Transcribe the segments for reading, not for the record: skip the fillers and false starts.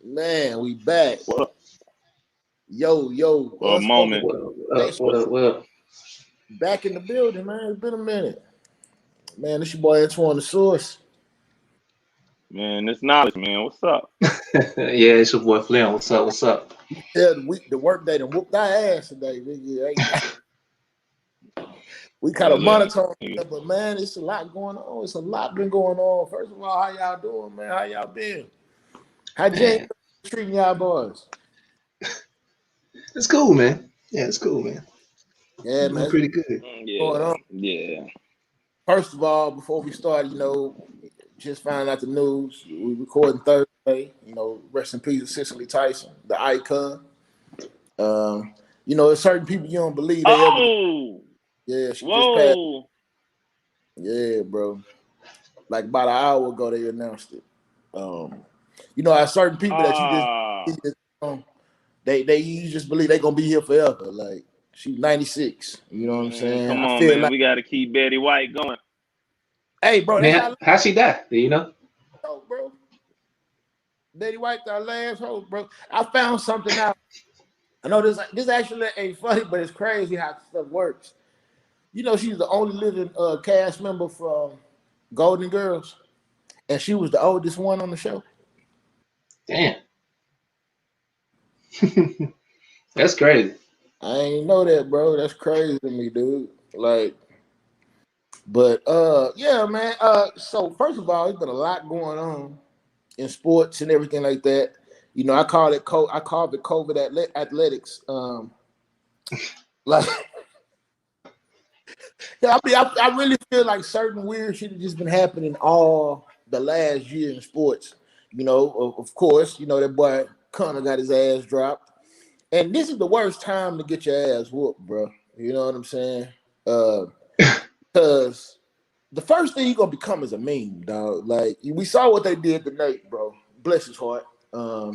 Man, we back. What up? Yo, For a Unspoken moment. Konversation. Back in the building, man. It's been a minute. Man, this your boy Antoine the Source. Man, this knowledge, man. What's up? Yeah, it's your boy Flynn. What's up? What's up? Yeah, the work day done whooped our ass today, nigga. We kind of Man, look, monotone, but man, it's a lot going on. It's a lot been going on. First of all, how y'all doing, man? How y'all been? How James Man, treating y'all boys? it's cool, man. Yeah, it's cool, man. Yeah, Doing man, pretty good. what's going yeah, on? yeah. First of all, before we start, just found out the news. We recording Thursday. Rest in peace, Cicely Tyson, the icon. There's certain people you don't believe they ever. Oh, Yeah, she just passed. whoa. Yeah, bro. Like about an hour ago, they announced it. There's certain people that you Ah, just they you just believe they gonna be here forever. Like she's 96. You know what I'm man, saying? come I on, feel man. like, We got to keep Betty White going. hey, bro, that's Man, our how she die? Do you know? last, bro. Betty White, our last host, bro. I found something out. I know this actually ain't funny, but it's crazy how stuff works. She's the only living cast member from Golden Girls, and she was the oldest one on the show. Damn, that's crazy. I ain't know that, bro. That's crazy to me, dude. Like, but yeah, man. So first of all, there's been a lot going on in sports and everything like that. I call it COVID athletics. Like, yeah, I really feel like certain weird shit has just been happening all the last year in sports. Of course, that boy Connor got his ass dropped. And this is the worst time to get your ass whooped, bro. You know what I'm saying? Because the first thing you're gonna become is a meme, dog. Like we saw what they did to Nate, bro. Bless his heart. Like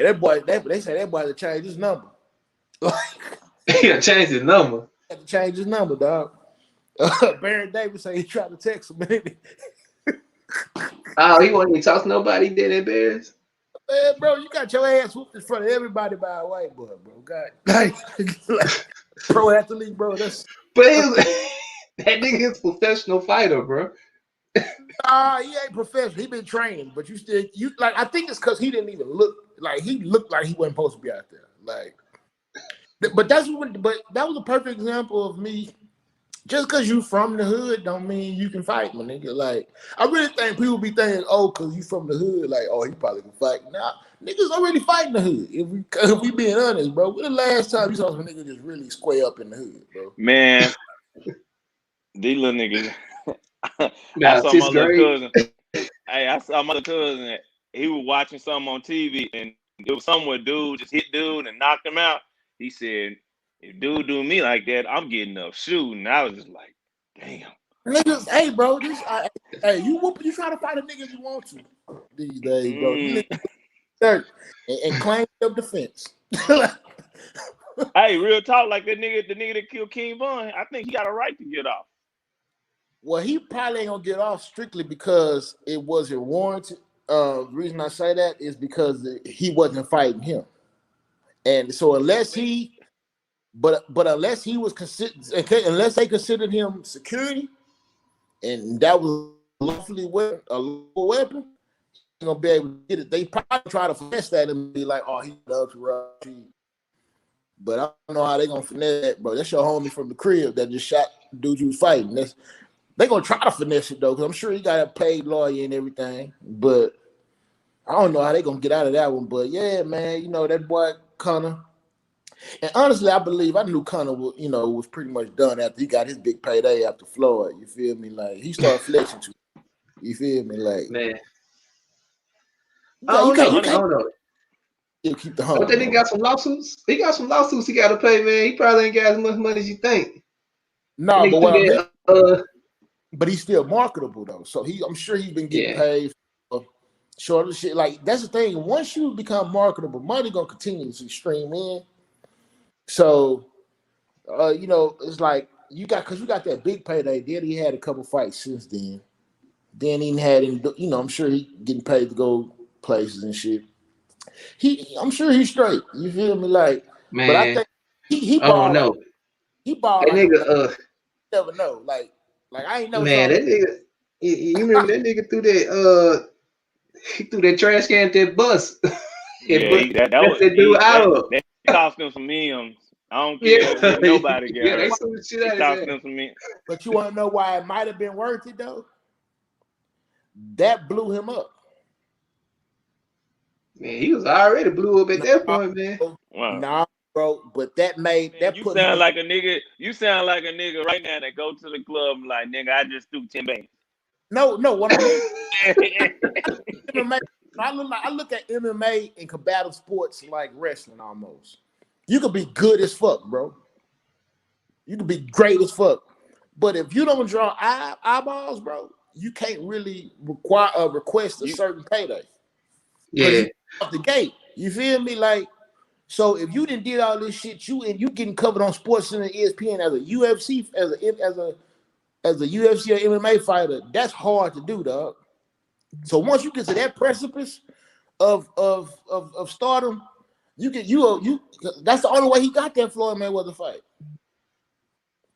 that boy, they say that boy had to change his number. Like He gotta change his number. had to change his number, dog. Baron Davis say he tried to text him. Oh, he wasn't even talk to nobody. He did embarrassed. Man, bro, you got your ass whooped in front of everybody by a white boy, bro. God, like pro athlete, bro. That's But that nigga is a professional fighter, bro. he ain't professional. He been training, but you like. I think it's because he didn't even look like he looked like he wasn't supposed to be out there. Like, but that was a perfect example of me. Just because you from the hood don't mean you can fight, my nigga. Like, I really think people be thinking, oh, because you from the hood, like, oh, he probably can fight. Nah, niggas already fighting the hood. If we being honest, bro. When the last time you saw some nigga just really square up in the hood, bro? Man, these little niggas. I Nah, saw my sixth little grade. cousin. Hey, I saw my little cousin. He was watching something on TV, and it was somewhere dude just hit dude and knocked him out. He said, "If dude do me like that, I'm getting up shooting." I was just like, "Damn." Niggas, hey, bro, hey, you try to fight a nigga if you want to these days, bro. You Mm. niggas dirt and claim your defense. Hey, real talk, like the nigga that killed King Von, I think he got a right to get off. Well, he probably ain't gonna get off strictly because it wasn't warranted. The reason I say that is because he wasn't fighting him, and so unless he was considered, unless they considered him security, and that was a lawful weapon, he's gonna be able to get it. They probably try to finesse that and be like, "Oh, he loves Rashi," but I don't know how they gonna finesse that, bro. That's your homie from the crib that just shot the dude you was fighting. They gonna try to finesse it though, because I'm sure he got a paid lawyer and everything. But I don't know how they gonna get out of that one. But yeah, man, that boy Connor. And honestly, I knew Connor was pretty much done after he got his big payday after Floyd. You feel me? Like he started flexing too. You feel me? Like Man, I yeah, don't know. you I can't don't know. keep the But humble, that nigga bro. got some lawsuits. He got some lawsuits he got to pay, man. He probably ain't got as much money as you think. That No, nigga but threw what I mean, that. but he's still marketable though. So I'm sure he's been getting Yeah, paid for shorter shit. Like that's the thing. Once you become marketable, money gonna continuously stream in. So it's like because you got that big payday. Then he had a couple fights since then. Then he had him, I'm sure he getting paid to go places and shit. I'm sure he's straight. You feel me? Like, but I Man, think he I don't balled like know. he balled That like a nigga, man. You never know. Like I ain't never saw man, no. that nigga. You remember that nigga threw that he threw that trash can at that bus. Yeah, that That's was that dude out of. that cost him some memes. I don't care Yeah, if nobody get yeah, they hurt. sued the shit It out of his cost ass. him some memes. But you want to know why it might have been worth it though? That blew him up. Man, he was already blew up at that Nah, point, man. bro. Wow. Nah, bro. But that Man, you put him sound in. like a nigga. You sound like a nigga right now that go to the club and like, nigga, I just threw 10 bands. No. What I mean, MMA. I look at MMA and combative sports like wrestling almost. You could be good as fuck, bro. You could be great as fuck. But if you don't draw eyeballs, bro, you can't really request a you, certain payday. Because Yeah, you off the gate. You feel me? Like, so if you didn't did all this shit, you getting covered on Sports Center, ESPN as a UFC, as a UFC or MMA fighter, that's hard to do, dog. So once you get to that precipice of stardom, you that's the only way he got that Floyd Mayweather fight.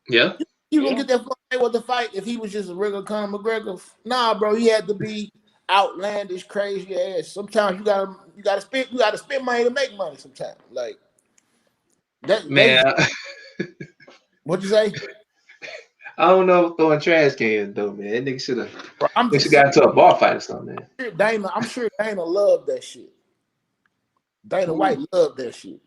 yeah. You gonna get that Floyd Mayweather fight if he was just a regular Conor McGregor? Nah, bro, he had to be outlandish, crazy ass. Sometimes you gotta spend money to make money. Sometimes, like they Man, what you say? I don't know throwing trash cans though, man. That nigga should have. Bro, I'm They just should saying, got into a bar fight or something, man. I'm sure Dana loved that shit. Dana White loved that shit.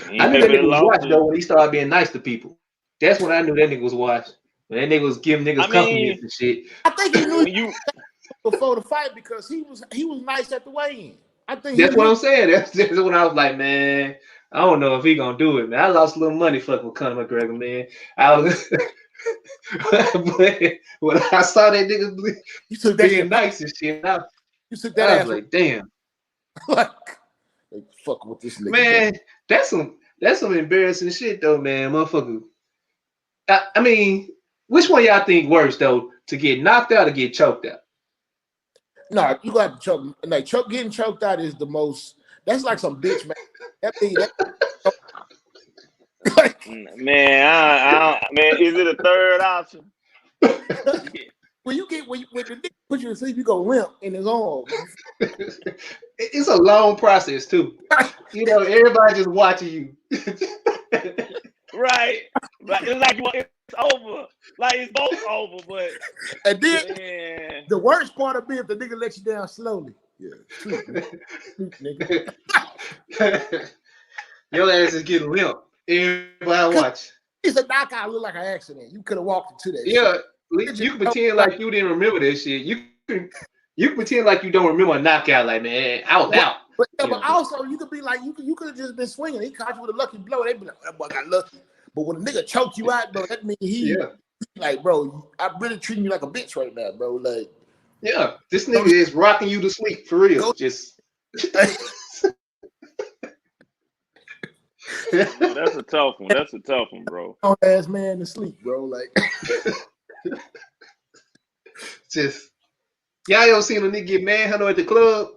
he I knew that paid for the nigga was washed lawsuit. though when he started being nice to people. That's when I knew that nigga was washed. When that nigga was giving niggas I mean, compliments and shit. I think he knew when you before the fight because he was nice at the weigh-in. I think he That's what knew. I'm saying. That's when I was like, man, I don't know if he gonna do it, man. I lost a little money fucking with Conor McGregor, man. I was, but when I saw that nigga You took that being shit. nice and shit, You took that I was ass. like, damn, Like, fuck with this nigga, bro. man, that's some embarrassing shit though, man, motherfucker. I mean, which one y'all think worse though, to get knocked out or get choked out? No, you got to choke. Like getting choked out is the most. That's like some bitch man. That like man, is it a third option? when the nigga put you to sleep, you go limp in his arms. It's a long process too. You know, everybody just watching you. Right. Like it's over. Like it's both over, but And then man. the worst part of me if the nigga lets you down slowly. Yeah, sleep, nigga. Your ass is getting limp. Everybody watch. It's a knockout. Look like an accident. You could have walked into that. Yeah, Shit. you can pretend like you didn't remember that shit. You can pretend like you don't remember a knockout. Like, man, I was out. But also you could be like you could have just been swinging. He caught you with a lucky blow. They be like, that boy got lucky. But when a nigga choked you out, bro, that means he like, bro, I'm really treating you like a bitch right now, bro. Like, yeah, this nigga is rocking you to sleep for real. Just. That's a tough one. That's a tough one, bro. Ass man to sleep, bro. Like, just y'all ever seen a nigga get manhandled at the club?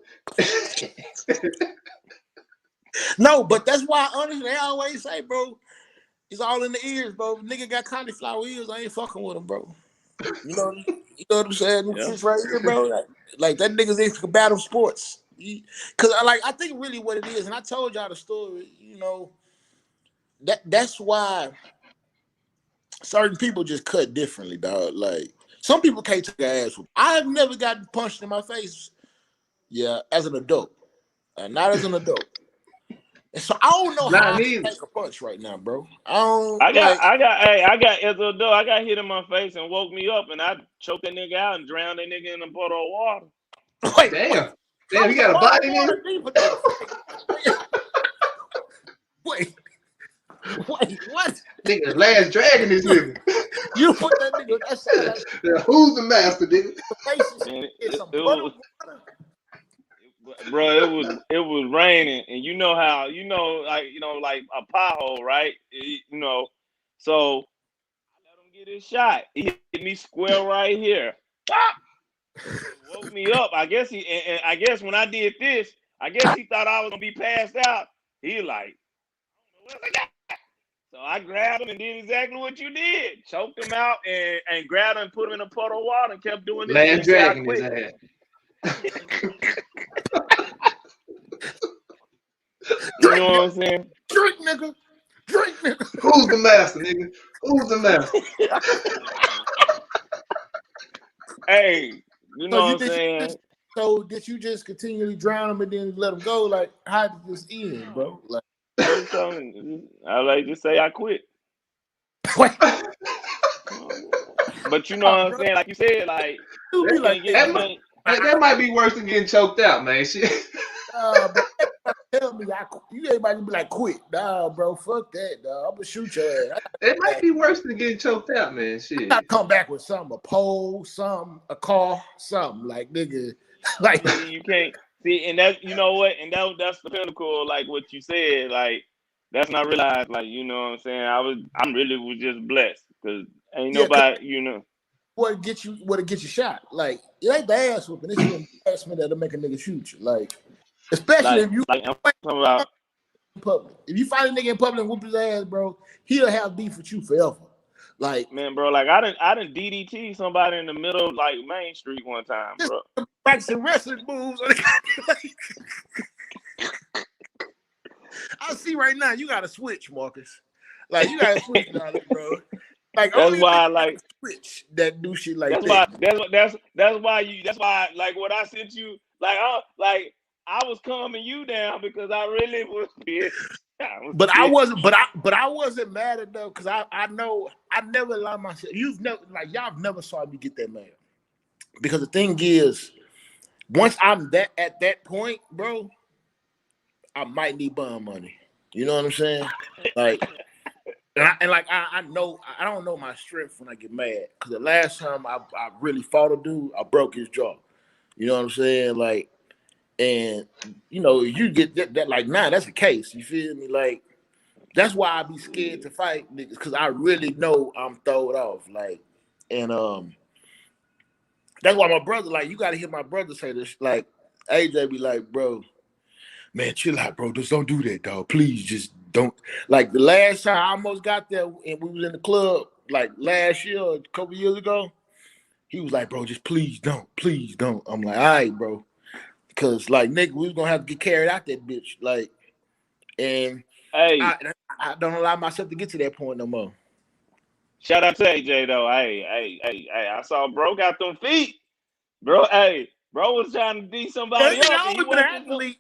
No, but that's why honestly they always say, bro, it's all in the ears, bro. Nigga got cauliflower ears. I ain't fucking with him, bro. You know what I'm saying? Yeah. This right here, bro. Like that nigga's into combative sports. Cause I think really what it is, and I told y'all the story. You know, that's why certain people just cut differently, dog. Like some people can't take their ass. I've never gotten punched in my face. Yeah, as an adult, not as an adult. So I don't know how I can take a punch right now, bro. I got as a adult, I got hit in my face and woke me up, and I choked that nigga out and drowned that nigga in a bottle of water. Wait, damn, you got a body in Wait, what? Nigga, last dragon this nigga. You put that nigga. That's who's the master, nigga? Bro, it was raining, and you know how like a pothole, right? So I let him get his shot. He hit me square right here. Pop! Woke choked me up. I guess and I guess when I did this, I guess he thought I was gonna be passed out. He like, what I got? So I grabbed him and did exactly what you did. Choked him out and grabbed him and put him in a puddle of water and kept doing this Land until I dragging his quit. ass. You know what I'm saying? Drink, nigga. Drink, nigga. Who's the master, nigga? Who's the master? Hey, you know So what I'm saying? So did you just continually drown him and then let him go? Like, how did this end, bro? Like, I like to say I quit. wait, But you know what I'm saying? Like you said, like you be like, That might be worse than getting choked out, man. Shit. bro, tell me, you everybody be like, quit. Nah, bro, fuck that, dog. I'm gonna shoot your ass. It might be worse than getting choked out, man. I Shit. gotta come back with something, a pole, something, a car, something, like, nigga. Like, you can't see, and that's you know what, and that's the pinnacle, like what you said, like that's when I realized, like, you know what I'm saying, I'm really was just blessed because ain't nobody, you know. What get you shot? Like, it ain't the ass whooping, it's the embarrassment that'll make a nigga shoot you. Like, especially if you I'm talking about in public. If you find a nigga in public and whoop his ass, bro, he'll have beef with you forever. Like, man, bro, like I didn't DDT somebody in the middle of, like, Main Street one time, bro. practicing wrestling moves. I see right now you gotta switch, Marcus. Like, you gotta switch now, bro. Like, that's why, like, switch that do shit like that's that. that's why like what I sent you, like I was calming you down because I really was pissed. I wasn't mad enough because I know I never allow myself. You've never, like, y'all never saw me get that mad. Because the thing is, once I'm at that point, bro, I might need bond money. You know what I'm saying? Like, I know I don't know my strength when I get mad. Because the last time I really fought a dude, I broke his jaw. You know what I'm saying? Like, and you know, you get that like, nah, that's the case. You feel me? Like, that's why I be scared to fight niggas, because I really know I'm throwed off. Like, and that's why my brother, like, you gotta hear my brother say this. Like, AJ be like, bro, man, chill out, bro. Just don't do that, dog. Please, just don't. Like, the last time I almost got there and we was in the club, like last year, a couple years ago, he was like, bro, just please don't. Please don't. I'm like, all right, bro. Because, like, nigga, we was gonna have to get carried out that bitch. Like, and Hey, I don't allow myself to get to that point no more. shout out to AJ though. Hey, I saw bro got them feet. Bro, hey, bro was trying to beat somebody up. And he wasn't Athlete.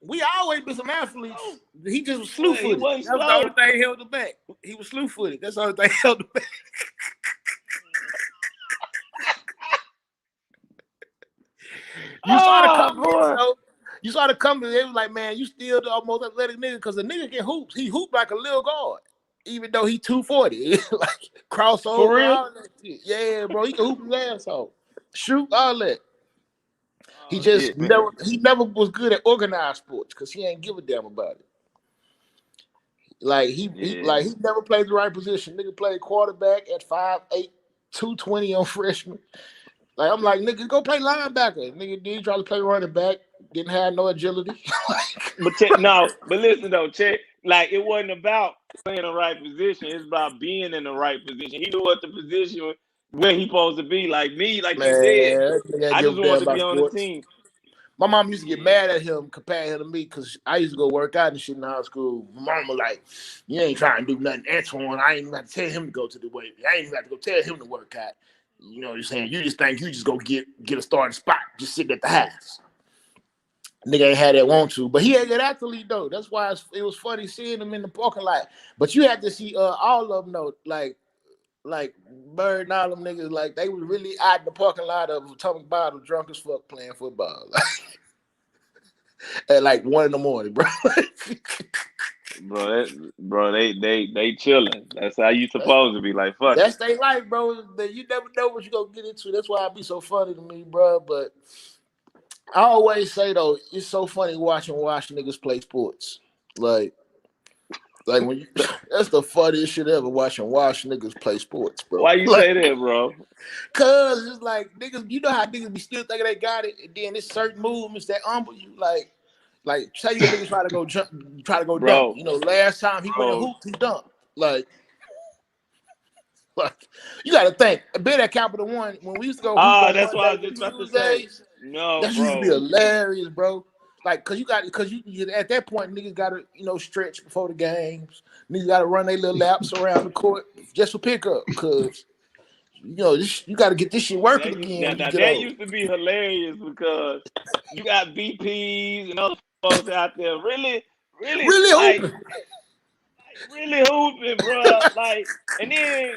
We always been some athletes. He just was He slew-footed. wasn't That was the only thing held him back. He was slew-footed. That's the only thing held him back. You saw the comments, though. You saw the comments. They was like, man, you still the almost athletic nigga, because the nigga can hoop. He hoop like a little guard, even though he 240. Like, crossover. For real? All that shit. Yeah, bro. He can hoop his ass off. Shoot, all that. He never was good at organized sports because he ain't give a damn about it. Like, he never played the right position. Nigga played quarterback at 5'8", 220 on freshman. Like, I'm like, nigga, go play linebacker. Nigga did try to play running back, didn't have no agility. But listen though, check. Like, it wasn't about playing the right position. It's about being in the right position. He knew what the position where he supposed to be. Like me, like Man, you said, I just wanted to be on the team. My mom used to get mad at him, comparing him to me, because I used to go work out and shit in high school. My mom was like, you ain't trying to do nothing, Antoine. I ain't even have to tell him to go to the weight. I ain't even have to go tell him to work out. You know what I'm saying? You just think you just go get a starting spot, just sitting at the house. Nigga ain't had that want to, but he ain't good athlete though. That's why it was funny seeing him in the parking lot. But you had to see all of them though, like Bird and all them niggas, like, they was really out in the parking lot of Atomic Bottle, drunk as fuck, playing football. Like, at like 1 in the morning, bro. bro, they chilling. That's how you supposed to be. Like, fuck. That's their life, bro. You never know what you're gonna get into. That's why it be so funny to me, bro. But I always say though, it's so funny watching niggas play sports. Like, Like when you, that's the funniest shit ever watching niggas play sports, bro. Why you Like, say that, bro? cause it's like niggas, you know how niggas be still thinking they got it, and then it's certain movements that humble you. Like say your nigga try to go jump, try to go dunk. Bro, You know, last time he went and bro. hooped, he dunked. Like you got to think. Been at Capital One when we used to go hoop on That's what I was Mondays just and about to say. Tuesdays. No, That used to be bro. hilarious, bro. Like, cause you at that point, niggas gotta, stretch before the games. Niggas gotta run their little laps around the court just for pickup. Cause, you gotta get this shit working again when you get That old. used to be hilarious because you got VPs and other folks out there really Really like open. really hooping, bro. Like, and then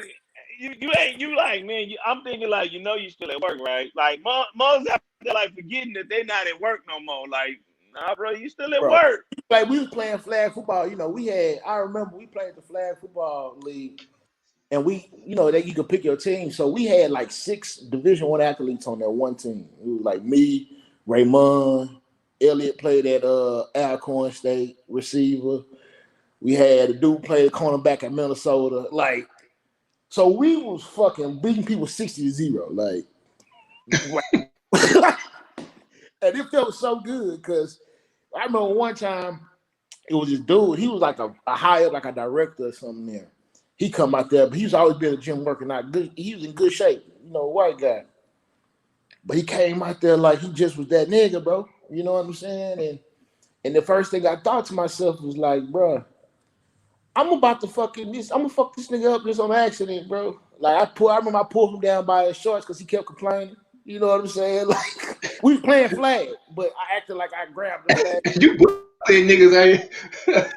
you like, man. I'm thinking like, you still at work, right? Like, mothers out there like forgetting that they're not at work no more. Like, nah, bro, you still at Bro. work. Like we was playing flag football. I remember we played the flag football league. And we, that you could pick your team. So we had like 6 Division I athletes on that one team. It was like me, Raymond, Elliott played at Alcorn State, receiver. We had a dude play cornerback at Minnesota. Like, so we was fucking beating people 60-0. Like, and it felt so good because I remember one time it was this dude. He was like a high up, like a director or something there. He come out there, but he's always been at the gym working out good. He was in good shape, white guy. But he came out there like he just was that nigga, bro. You know what I'm saying? And the first thing I thought to myself was like, bro, I'm about to fuck this nigga up just on accident, bro. Like I remember I pulled him down by his shorts because he kept complaining. You know what I'm saying? Like we playing flag, but I acted like I grabbed the flag. You bullying niggas, ain't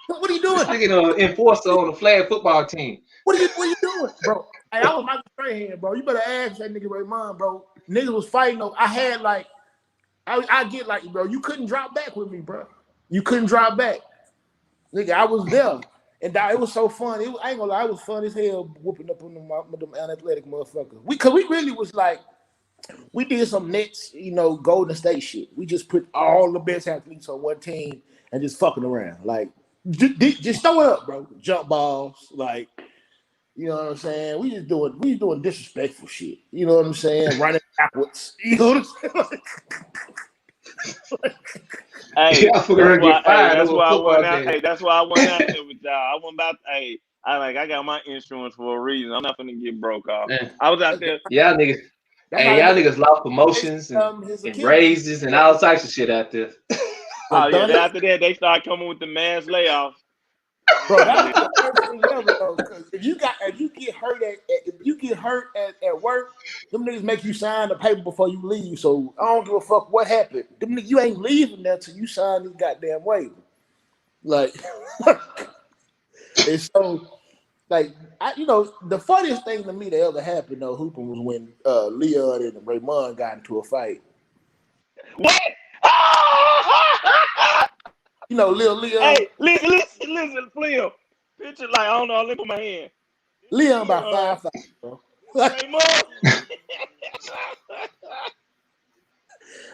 What are you doing? nigga enforcer on the flag football team. What are you doing, bro? Hey, I was Michael Strahan, bro. You better ask that nigga Raymond, bro. Niggas was fighting. I had I get like, bro, you couldn't drop back with me, bro. You couldn't drop back. Nigga, I was there. And it was so fun. I ain't gonna lie, it was fun as hell whooping up on them unathletic motherfuckers. Cause we really was like, we did some Nets, Golden State shit. We just put all the best athletes on one team and just fucking around. Like, just throw it up, bro. Jump balls, like, you know what I'm saying? We doing disrespectful shit. You know what I'm saying? Running backwards. You know what I'm saying? Hey, that's why I went out. Hey, that's why I went out there with y'all. I went about. Hey, I got my insurance for a reason. I'm not gonna get broke off. I was out there. Y'all niggas. Hey, y'all niggas lost promotions and raises and all types of shit out there. Oh yeah, after that they start coming with the mass layoffs. Bro, that's the first thing ever, bro. Because if you get hurt at work, them niggas make you sign the paper before you leave. So I don't give a fuck what happened. Them niggas, you ain't leaving there till you sign this goddamn waiver. Like, and so, like, the funniest thing to me that ever happened though, hooping was when Leon and Raymond got into a fight. What? Lil Leon. Hey, listen, Leo. Picture like I don't know. Look at my hand. Leon about 5'5", bro.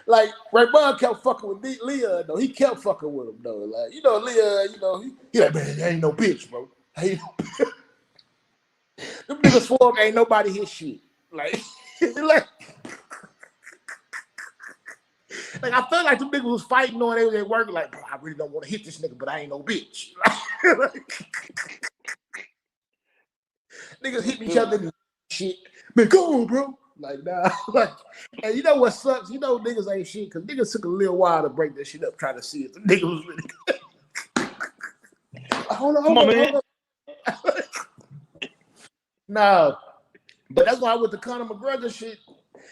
Like Raymond kept fucking with Leon though. He kept fucking with him though. Like Leon, he like, man, there ain't no bitch, bro. Ain't no bitch. Them niggas swore ain't nobody his shit. Like I felt like them niggas was fighting on they was at work. Like, bro, I really don't want to hit this nigga, but I ain't no bitch. Niggas hitting each other and shit. Man, go on, bro. Like, nah. And you know what sucks? Niggas ain't shit because niggas took a little while to break that shit up, trying to see if the niggas was really good. Hold on, man. No. But that's why with the Conor McGregor shit,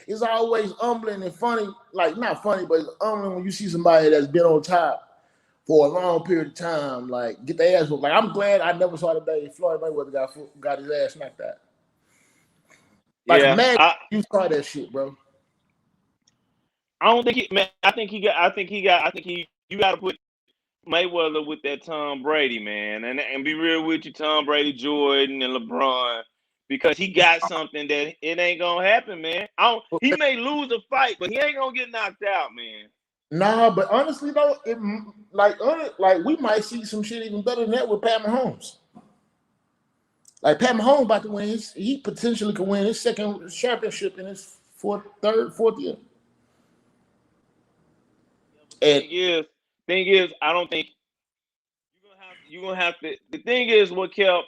it's always humbling and funny. Like, not funny, but it's humbling when you see somebody that's been on top for a long period of time, like, get their ass whooped. Like, I'm glad I never saw the day Floyd Mayweather got his ass knocked out. Like, yeah, you saw that shit, bro. I don't think man. I think you got to put Mayweather with that Tom Brady, man, and be real with you, Tom Brady, Jordan, and LeBron, because he got something that it ain't gonna happen, man. He may lose a fight, but he ain't gonna get knocked out, man. Nah, but honestly though, like we might see some shit even better than that with Pat Mahomes. Like Pat Mahomes about to win he potentially could win his second championship in his fourth year. And Thing is, I don't think you're gonna have to. The thing is, what kept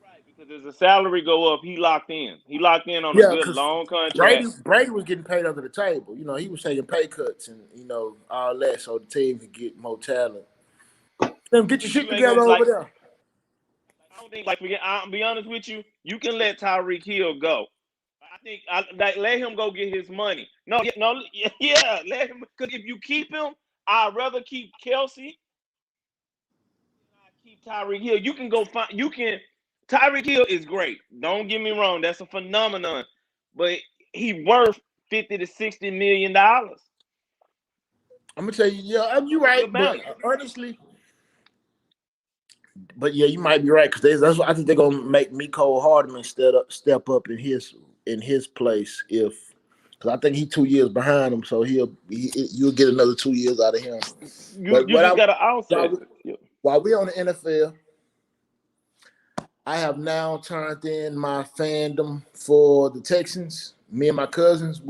right because as the salary go up, he locked in. He locked in on a yeah, good because long Brady contract. Brady was getting paid under the table. He was taking pay cuts and all that so the team could get more talent. Then get your shit You ain't together gonna over there. I don't think I'll be honest with you. You can let Tyreek Hill go. Let him go get his money. No, yeah, let him. Because if you keep him, I'd rather keep Kelsey. I keep Tyreek Hill. You can go find. You can. Tyreek Hill is great. Don't get me wrong. That's a phenomenon. But he worth $50 to $60 million. I'm gonna tell you, yeah, you're That's a right, good but balance. honestly, but yeah, you might be right because that's what I think they're gonna make Mecole Hardman step up in his place if because I think he's 2 years behind him, so you'll get another 2 years out of him. But You just got to offset. while we on the NFL, I have now turned in my fandom for the Texans. Me and my cousins,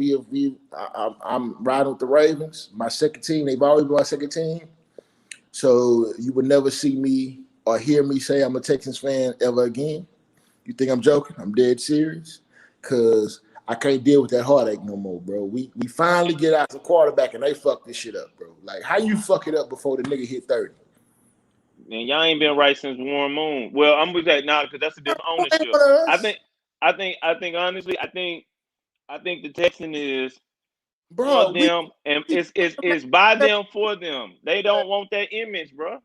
I'm riding with the Ravens. My second team, they've always been my second team. So you would never see me or hear me say I'm a Texans fan ever again. You think I'm joking? I'm dead serious. Cause I can't deal with that heartache no more, bro. We finally get out the quarterback and they fuck this shit up, bro. Like how you fuck it up before the nigga hit 30? And y'all ain't been right since Warren Moon. Well, I'm with that now because that's a different ownership. Honestly, I think the Texan is for Bro, them, and it's by them for them. They don't want that image, bro.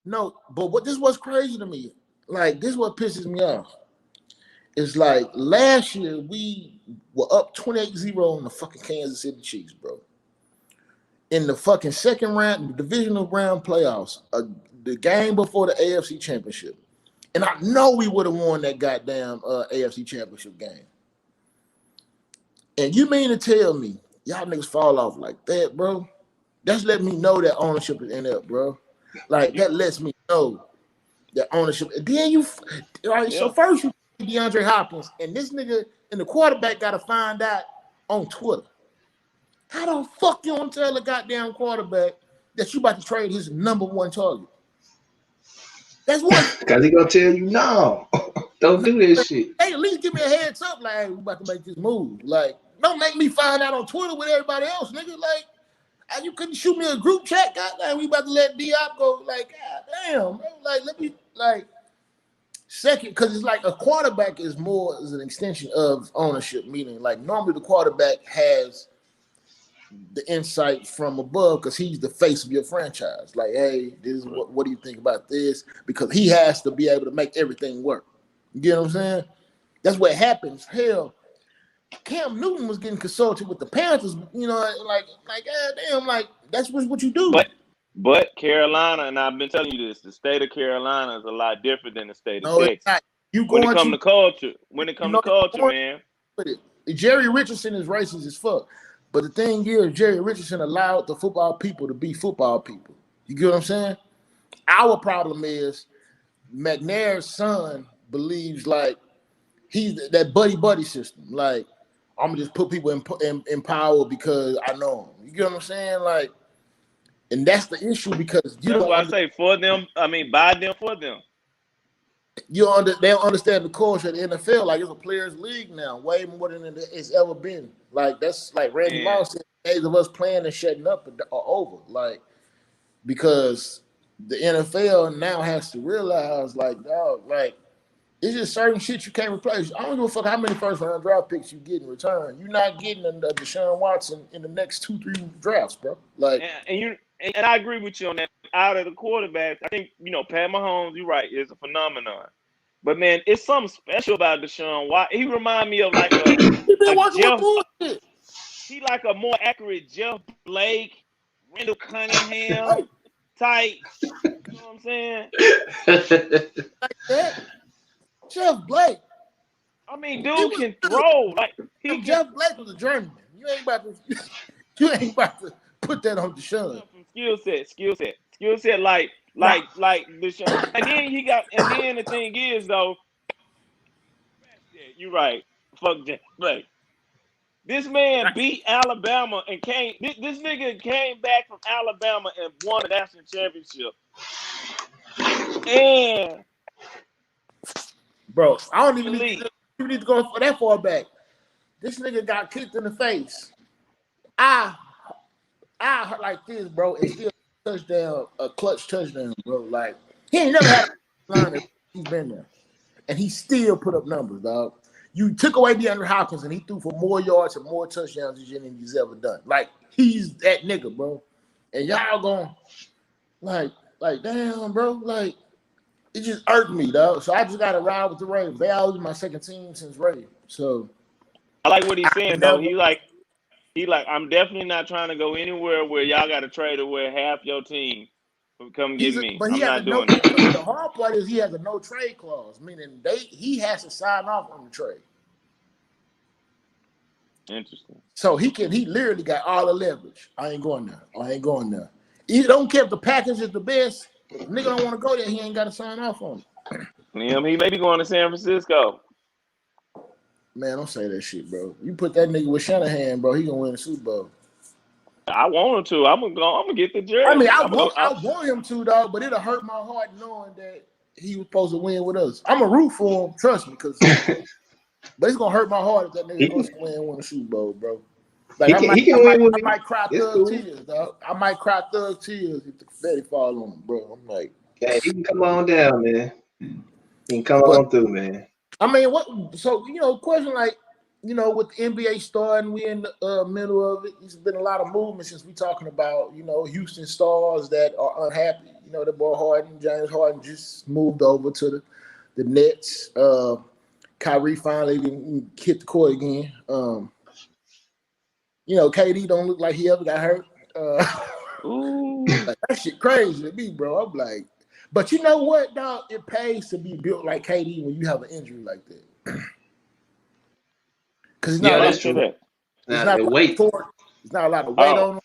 no, but what's crazy to me? Like this what pisses me off. It's like last year we were up 28-0 on the fucking Kansas City Chiefs, bro. In the fucking second round, the divisional round playoffs, the game before the AFC Championship. And I know we would have won that goddamn AFC Championship game. And you mean to tell me y'all niggas fall off like that, bro? That's letting me know that ownership is in it, bro. Like that lets me know that ownership. And then so first you DeAndre Hopkins, and this nigga and the quarterback got to find out on Twitter. How the fuck you don't tell the goddamn quarterback that you about to trade his number one target? That's one. Because he gonna tell you no. Don't do this shit. Hey, at least give me a heads up, like hey, we about to make this move. Like, don't make me find out on Twitter with everybody else, nigga. Like, you couldn't shoot me a group chat, goddamn. We about to let Diop go. Like, goddamn, bro. Like, let me second, because it's like a quarterback is more as an extension of ownership, meaning like normally the quarterback has the insight from above because he's the face of your franchise. Like, hey, this is what do you think about this? Because he has to be able to make everything work. You get what I'm saying? That's what happens. Hell, Cam Newton was getting consulted with the Panthers, like damn, like that's what you do. But Carolina, and I've been telling you this, the state of Carolina is a lot different than the state of No, it's Texas. not. When it comes to culture, man. Jerry Richardson is racist as fuck. But the thing is, Jerry Richardson allowed the football people to be football people. You get what I'm saying? Our problem is McNair's son believes like he's that buddy system. Like I'm gonna just put people in power because I know him. You get what I'm saying? Like, and that's the issue because That's why I say for them. I mean, by them for them. They don't understand the culture of the NFL. Like it's a players' league now, way more than it's ever been. Like that's like Randy Moss said, days of us playing and shutting up are over. Like because the NFL now has to realize, like, dog, like it's just certain shit you can't replace. I don't give a fuck how many first round draft picks you get in return. You're not getting a Deshaun Watson in the next 2-3 drafts, bro. Like, and I agree with you on that. Out of the quarterbacks, I think Pat Mahomes. You're right, is a phenomenon. But man, it's something special about Deshaun Watson. He remind me of like a Jeff. He like a more accurate Jeff Blake, Randall Cunningham type. You know what I'm saying? Like that. Jeff Blake. I mean, dude can throw. Like Jeff Blake was a journeyman. You ain't about to. You ain't about to put that on Deshaun. From skill set. Like Deshaun. And then the thing is though, you're right. Fuck that. Like this man beat Alabama and came. This nigga came back from Alabama and won the national championship. And bro, I don't even need to go for that far back. This nigga got kicked in the face. I hurt like this, bro, and still a clutch touchdown, bro. Like he ain't never had a line. He's been there, and he still put up numbers, dog. You took away DeAndre Hopkins, and he threw for more yards and more touchdowns than he's ever done. Like he's that nigga, bro. And y'all going like damn, bro. Like it just irked me, dog. So I just got to ride with the Ravens. They always my second team since Ravens. So I like what he's saying though. He like, I'm definitely not trying to go anywhere where y'all got to trade away half your team. Come get me. But I'm not doing that. The hard part is he has a no trade clause, meaning he has to sign off on the trade. Interesting. So he literally got all the leverage. I ain't going there. He don't care if the package is the best. If nigga don't want to go there, he ain't got to sign off on it. He may be going to San Francisco. Man, don't say that shit, bro. You put that nigga with Shanahan, bro, he gonna win the Super Bowl. I want him to. I'm gonna get the jersey. I mean, I want him to, dog, but it'll hurt my heart knowing that he was supposed to win with us. I'm a root for him, trust me, because but it's gonna hurt my heart if that nigga supposed to win a Super Bowl, bro. Like I might cry thug tears, dog. I might cry thug tears if the confetti fall on him, bro. I'm like, yeah, he can come on down, man. He can come on through, man. I mean, what? So question like, with the NBA starting, we in the middle of it. There's been a lot of movement since we talking about, Houston Stars that are unhappy. The boy James Harden just moved over to the Nets. Kyrie finally didn't hit the court again. KD don't look like he ever got hurt. Like, that shit crazy to me, bro. I'm like, but you know what, dog? It pays to be built like KD when you have an injury like that. Because that's true. It's not a lot of weight on him.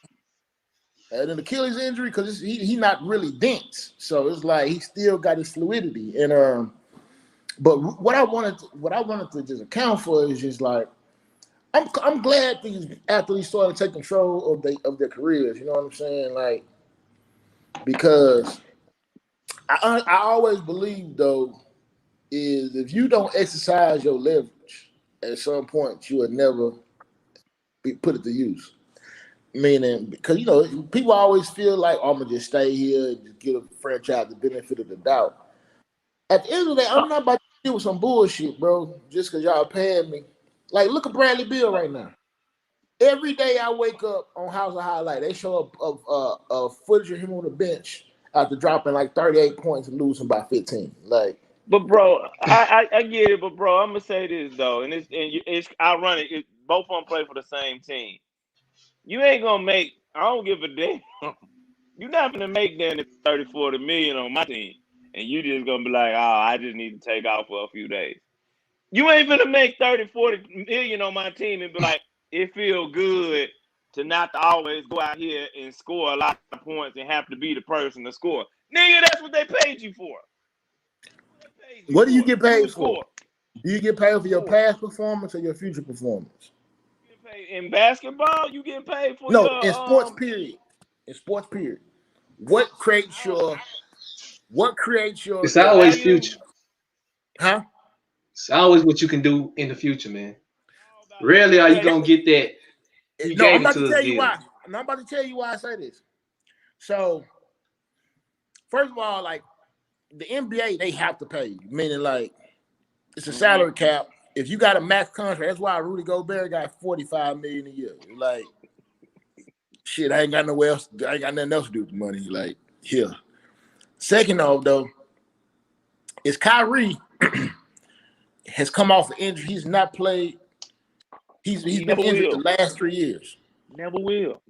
And an Achilles injury, because he not really dense, so it's like he still got his fluidity. And but what I wanted to just account for is just like I'm glad these athletes started to take control of their careers. You know what I'm saying? Like, because I always believe though is if you don't exercise your leverage at some point, you will never be put it to use. Meaning, because people always feel like, I'm gonna just stay here and just give a franchise the benefit of the doubt. At the end of the day, I'm not about to deal with some bullshit, bro. Just because y'all paying me. Like, look at Bradley Beal right now. Every day I wake up on House of Highlight, they show up of footage of him on the bench after dropping like 38 points and losing by 15. Like, but bro, I get it, but bro, I'm gonna say this though, and it's ironic. Both of them play for the same team. You ain't gonna make. I don't give a damn. You're not gonna make that 30, 40 million on my team, and you just gonna be like, I just need to take off for a few days. You ain't gonna make 30, 40 million on my team and be like, it feel good to not always go out here and score a lot of points and have to be the person to score. Nigga, that's what they paid you for. What do you get paid for? Do you get paid for your past performance or your future performance? In basketball, you get paid for in sports period. In sports period. What creates your it's always value? future. Huh? It's always what you can do in the future, man. Rarely are you gonna get that. I'm about to tell you why. I'm about to tell you why I say this. So, first of all, like the NBA, they have to pay you. Meaning, like, it's a salary cap. If you got a max contract, that's why Rudy Gobert got $45 million a year. Like, shit, I ain't got nowhere else. I ain't got nothing else to do with the money. Like, here. Second off, though, is Kyrie has come off an injury. He's not played. He's been injured the last 3 years. Never will.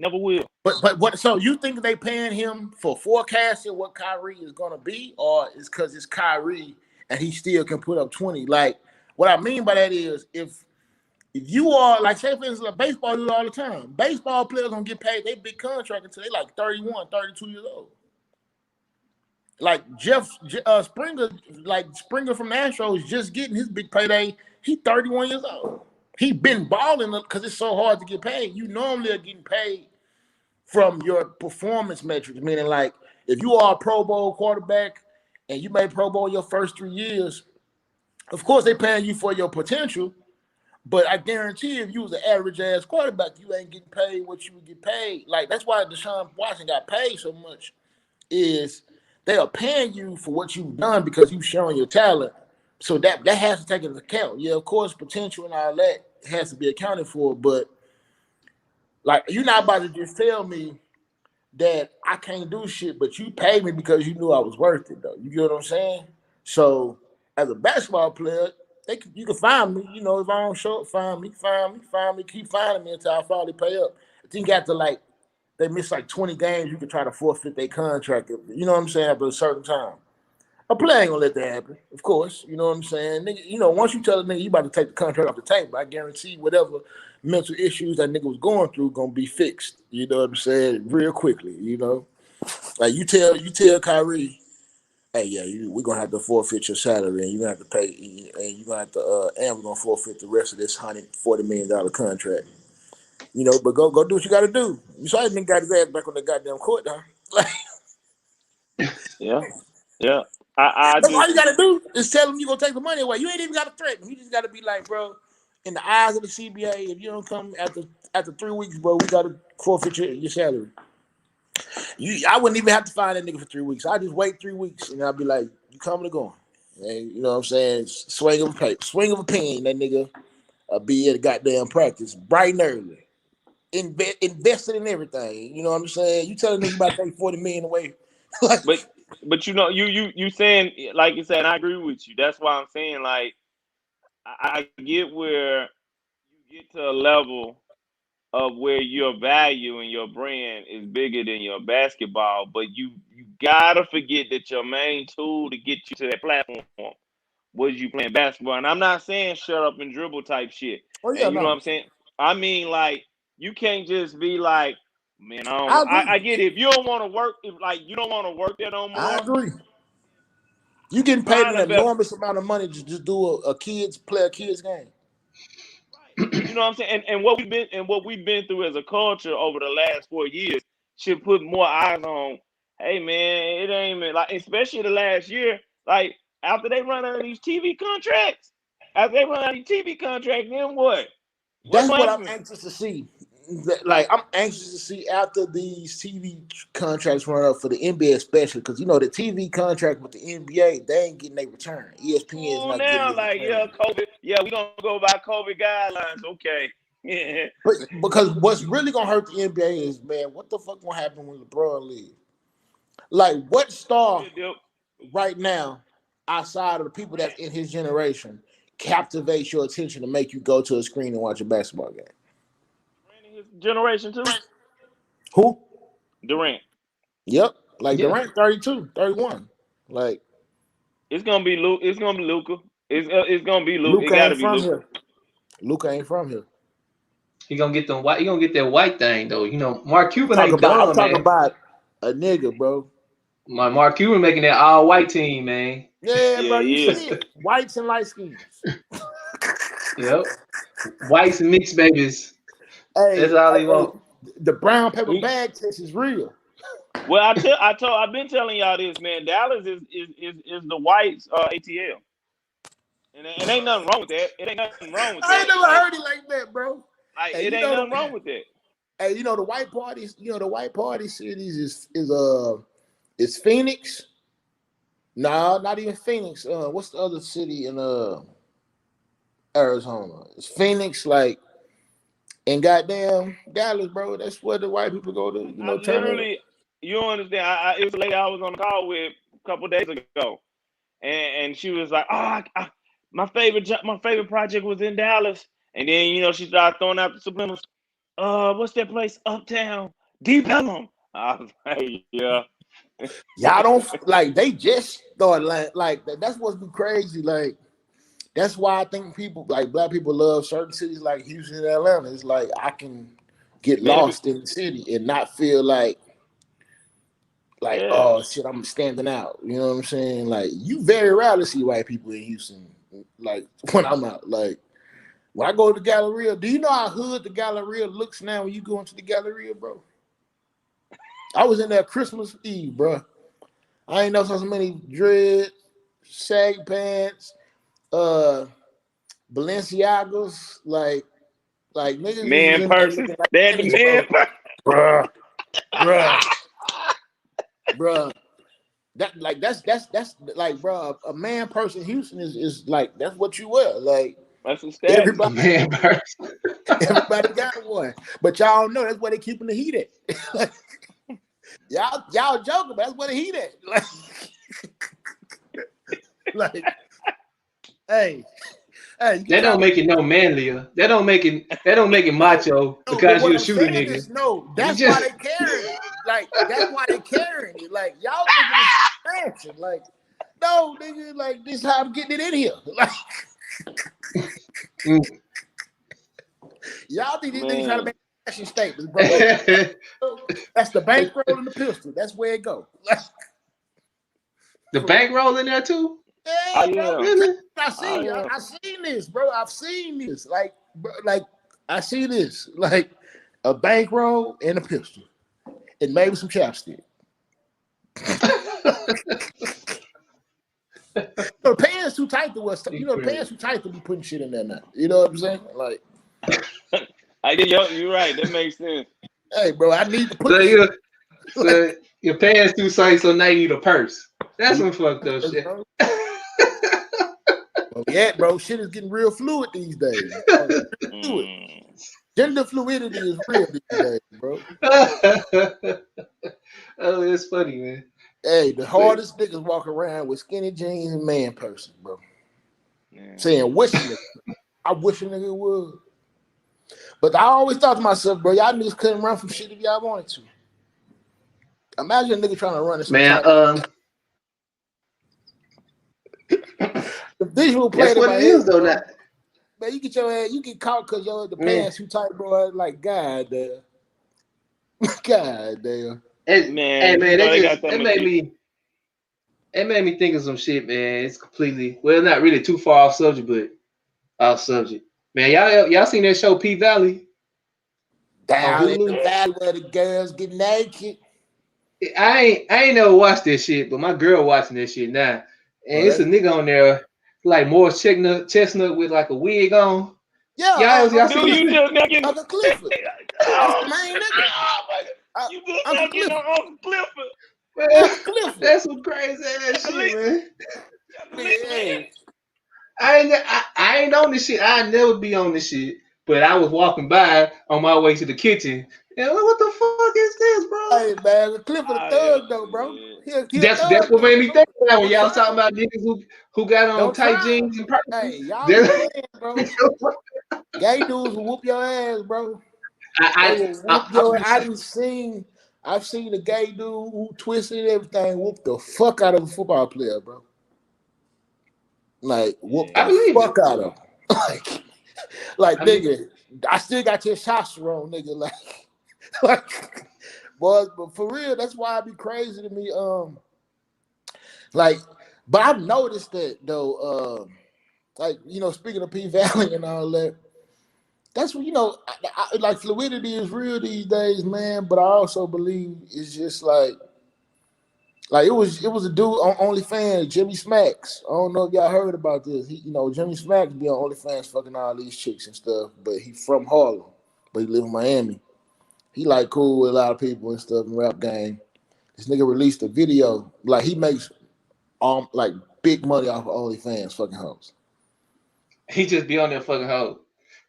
But what? So you think they paying him for forecasting what Kyrie is gonna be, or is because it's Kyrie and he still can put up 20? Like, what I mean by that is if if you are like, say for instance, like baseball do it all the time. Baseball players don't get paid they big contract until they like 31, 32 years old. Like Springer, like Springer from the Astros, just getting his big payday. He 31 years old. He been balling because it's so hard to get paid. You normally are getting paid from your performance metrics, meaning like if you are a Pro Bowl quarterback and you made Pro Bowl your first 3 years, of course they paying you for your potential. But I guarantee if you was an average ass quarterback, you ain't getting paid what you would get paid. Like that's why Deshaun Watson got paid so much. Is they are paying you for what you've done because you've shown your talent. So that has to take into account. Yeah, of course, potential and all that has to be accounted for. But like, you're not about to just tell me that I can't do shit, but you paid me because you knew I was worth it, though. You get what I'm saying? So as a basketball player, you can find me. You know, if I don't show up, find me, keep finding me until I finally pay up. I think after like they miss like 20 games, you can try to forfeit their contract. You know what I'm saying? After a certain time. A player ain't gonna let that happen, of course. You know what I'm saying? Nigga, you know, once you tell a nigga you about to take the contract off the table, I guarantee whatever mental issues that nigga was going through gonna be fixed. You know what I'm saying? Real quickly, you know. Like you tell Kyrie, hey, yeah, we're gonna have to forfeit your salary and you're gonna have to pay and you're gonna have to and we're gonna forfeit the rest of this $140 million contract. You know, but go do what you gotta do. You saw that nigga got his ass back on the goddamn court, huh? Like, Yeah, yeah. I that's all just you gotta do is tell them you gonna take the money away. You ain't even gotta threaten. You just gotta be like, bro, in the eyes of the CBA, if you don't come after 3 weeks, bro, we gotta forfeit your salary. I wouldn't even have to find that nigga for 3 weeks. I just wait 3 weeks and I'll be like, you coming or going? And you know what I'm saying? Swing of a paper, swing of a pen, that nigga be at a goddamn practice bright and early. Invested in everything. You know what I'm saying? You telling nigga you about to take 40 million away. Like, but you know you saying, like you said, and I agree with you. That's why I'm saying, like, I get where you get to a level of where your value and your brand is bigger than your basketball, but you gotta forget that your main tool to get you to that platform was you playing basketball. And I'm not saying shut up and dribble type shit. oh yeah, And you know what no. I'm saying? I mean, like, you can't just be like, man, I don't I want. agree. I get it. If you don't want to work, if like you don't want to work there no I more, agree. You getting paid find an a better. enormous amount of money to just do play a kids game. Right. You know what I'm saying? And what we've been through as a culture over the last 4 years should put more eyes on. Hey man, it ain't even like, especially the last year. Like, after they run out of these TV contracts, then what? What's That's gonna what I'm happen? anxious to see. Like, I'm anxious to see after these TV contracts run up for the NBA, especially because you know the TV contract with the NBA, they ain't getting their return. ESPN is Cool not getting now, their like, yeah, return. COVID. Yeah, we gonna go by COVID guidelines. Okay. Yeah. But because what's really gonna hurt the NBA is, man, what the fuck gonna happen when LeBron leaves? Like, what star right now, outside of the people that's in his generation, captivates your attention to make you go to a screen and watch a basketball game? Durant in his generation too. Who? Durant. Yep. Like Yeah. Durant, 32, 31. Like, It's gonna be Luke. It's gonna be Luca. It's gonna be Luke. It Luca gotta ain't be from Luca. here. Luca ain't from here. He gonna get them white. He gonna get that white thing though. You know, Mark I'm Cuban talking ain't about I'm done, talking man. about a nigga, bro. My Mark Cuban making that all white team, man. Yeah, Yeah, bro. You he is. see it. Whites and light skins. Yep. Whites and mixed babies. That's Hey, all hey, they hey, want. the brown paper He, bag test is real. well, I've been telling y'all this, man. Dallas is the whites ATL, and it ain't nothing wrong with that. It ain't nothing wrong with I ain't that. never heard it like that, bro. Like Hey, it you ain't know nothing the wrong with that. hey, you know the white parties. You know the white party cities is Phoenix. Nah, not even Phoenix. What's the other city in Arizona? It's Phoenix, like, and goddamn Dallas, bro. That's where the white people go to, I turn up. literally, you don't understand. It was a lady I was on the call with a couple of days ago, and she was like, "Oh, my favorite project was in Dallas." And then she started throwing out the subliminals. What's that place uptown? Deep Ellum. I was like, yeah. Y'all don't like. They just started like that. That's what's be crazy. Like, That's why I think people like black people love certain cities like Houston and Atlanta. It's like I can get Man, lost in the city and not feel like yeah, oh shit, I'm standing out. You know what I'm saying? Like you very rarely see white people in Houston. Like when I'm out, like when I go to the Galleria, do you know how hood the Galleria looks now when you go into the Galleria, bro? I was in there Christmas Eve, bro. I ain't know so many dread, sag pants, uh, Balenciagos, like niggas was man in there person. looking like They had the tennis, man bro. person. Bruh, bruh, bruh. That's like, bruh, a man person. Houston is like that's what you wear. Like That's a status. A everybody, man person. everybody got one, but y'all don't know that's where they keeping the heat at. Like, y'all joking, but that's where the heat at. Like, hey, hey, you That get don't y'all. make it no manlier. That don't make it macho No, but because what you a I'm shooter saying nigga. is, no, You that's why just they carrying it. Like, that's why they carrying it. Like, y'all thinking it's fashion. Like, no, nigga, like, this how I'm getting it in here. Like, Mm. y'all think these niggas trying to Man, make fashion statements, bro. They, that's the bankroll and the pistol. That's where it go. Like, The for real. bankroll in there too? oh Yeah, bro. yeah, Really? oh yeah. I seen this, bro. I've seen this. Like, bro, like, I see this. Like, a bankroll and a pistol. And maybe some chapstick. The pants too tight to wear. You You know, the crazy. pants too tight to be putting shit in there now. You know what I'm saying? Like, I get you're right. That makes sense. hey, bro, I need to put So the shit. you Like, so your pants too tight, so now you need a purse. That's some fucked up shit. bro. Well, yeah, bro, shit is getting real fluid these days. Bro. Fluid. Mm. Gender fluidity is real these days, bro. Oh, it's funny, man. Hey, the But hardest niggas walk around with skinny jeans and man person, bro. Yeah. Saying, wish a nigga. I wish a nigga would. But I always thought to myself, bro, y'all niggas couldn't run from shit if y'all wanted to. Imagine a nigga trying to run in some man, tight. The visual that's played in what my it head, is though. Now, bro. Man, you get your ass, you get caught because the man, pants too tight, bro. Like, god damn. God damn. hey Man, you man, know they got some of the it made me think of some shit, man. It's completely well, not really too far off subject, but off subject. Man, y'all seen that show P Valley on Down in the Hulu? valley where the girls get naked. I ain't never watched that shit, but my girl watching that shit now. And Bro, it's a that's nigga on there like more chestnut with like a wig on. yeah, Y'all Uncle seen dude. this You Clifford. shit? just now getting Uncle Clifford. That's the oh, main nigga. oh my God. You just now Uncle getting Clifford. on Uncle Clifford. Man, Uncle Clifford. that's some crazy ass At shit, least, man. at least, man. Hey, I ain't on this shit. I never be on this shit. But I was walking by on my way to the kitchen, and I'm like, what the fuck is this, bro? hey, man, Uncle Clifford a Oh yeah, thug though, bro. yeah. He a That's thug what though, made me bro. think of that when Don't y'all was try talking him. about niggas who got on Don't tight try him. jeans and purses. Hey, y'all be That- playing, bro. Gay dudes will whoop your ass, bro. They I, will I, whoop I, your. I I've seen a gay dude who twisted everything, whoop the fuck out of a football player, bro. Like whoop I the Yeah. believe it. fuck out of him. like I mean, nigga, I still got testosterone, nigga. Like, boys, but for real, that's why it be crazy to me. Like, but I've noticed that though. Like speaking of P Valley and all that. That's what like fluidity is real these days, man. But I also believe it's just like it was a dude on OnlyFans, Jimmy Smacks. I don't know if y'all heard about this. Jimmy Smacks be on OnlyFans fucking all these chicks and stuff, but he from Harlem, but he live in Miami. He like cool with a lot of people and stuff in rap game. This nigga released a video like he makes like big money off of OnlyFans fucking hoes. he just be on there fucking hoe.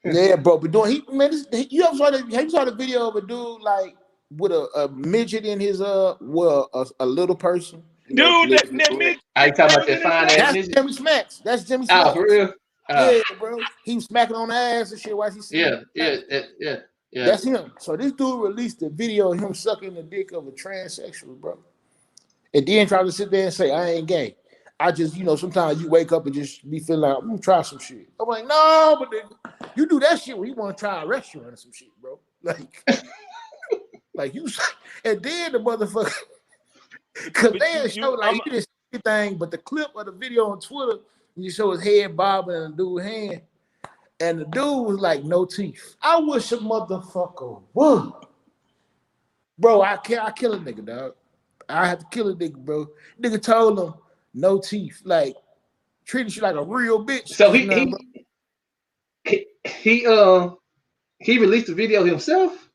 Yeah, bro. But doing you ever saw the video of a dude like with a midget in his a little person, Dude, live that in that the mid I you talking that about was that in his fine face. ass That's midget? Jimmy Smacks. That's Jimmy Ah, for Smacks. real? Yeah, bro. He was smacking on the ass and shit while he sitting. Yeah, yeah, yeah, yeah, yeah. That's him. So this dude released a video of him sucking the dick of a transsexual, bro. And then tried to sit there and say, I ain't gay. I just, sometimes you wake up and just be feeling like I'm gonna try some shit. I'm like, no, but you do that shit when you want to try a restaurant or some shit, bro. Like you, and then the motherfucker, because they show like you didn't see anything, but the clip of the video on Twitter, you show his head bobbing and the dude's hand, and the dude was like, no teeth. I wish a motherfucker would, bro. I kill a nigga, dog. I have to kill a nigga, bro. Nigga told him no teeth, like treating you like a real bitch. So he released the video himself.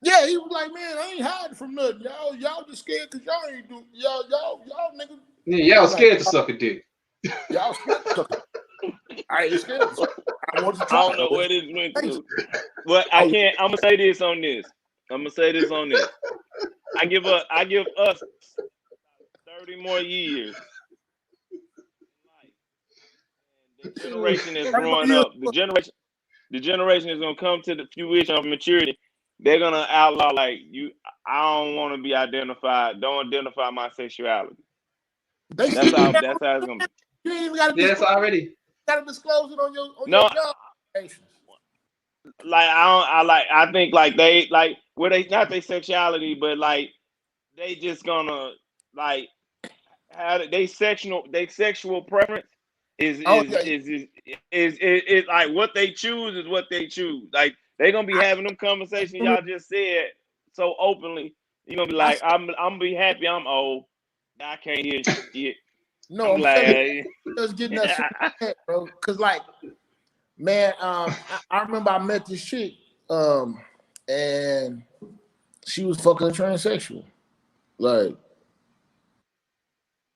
Yeah, he was like, man, I ain't hiding from nothing. Y'all just scared because y'all ain't do y'all nigga. Yeah, y'all scared to suck a dick. Y'all scared to suck a dick. I ain't scared. I want to try. I don't know where this went to. But I'm gonna say this on this. I give us 30 more years. The generation that's growing up, the generation is gonna come to the fruition of maturity. They're gonna outlaw like you. I don't want to be identified. Don't identify my sexuality. That's how it's gonna be. You ain't even got to. Yes, already. Got to disclose it on your job. Like I think like they like where they not their sexuality, but like they just gonna like how they sexual preference is like what they choose is what they choose. Like they gonna be having them conversations y'all just said so openly. You're gonna be like, I'm gonna be happy I'm old. I can't hear shit. No, I'm like, just getting that shit, bro. Cause like, man, I remember I met this chick, and she was fucking a transsexual. Like,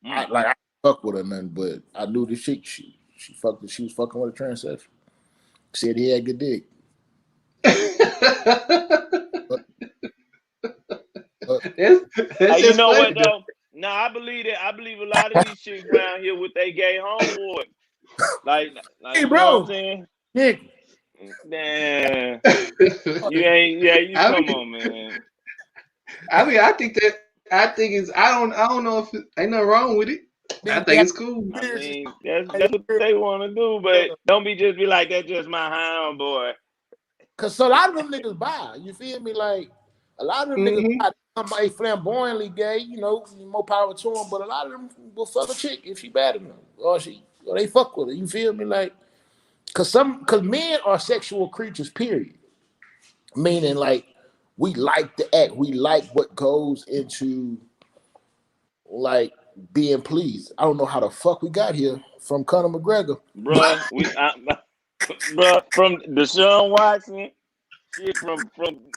I didn't fuck with her nothing, but I knew the chick. She was fucking with a transsexual. Said he had good dick. You know what though? No, I believe that. I believe a lot of these chicks around here with they gay homeboy. Like hey, you bro. know what I'm saying? Yeah. Damn. You ain't. Yeah, you come on, man. I mean, I think it's. I don't know if ain't nothing wrong with it. I think it's cool. I mean, that's what they want to do, but don't be like that's just my hound boy. Cause a lot of them niggas buy. You feel me? Like a lot of them niggas buy. Somebody flamboyantly gay, more power to them. But a lot of them will fuck a chick if she bad enough, or they fuck with her. You feel me? Like, cause men are sexual creatures. Period. Meaning, like, we like to act. We like what goes into like being pleased. I don't know how the fuck we got here from Conor McGregor, bruh. Bruh, from Deshaun Watson, shit, from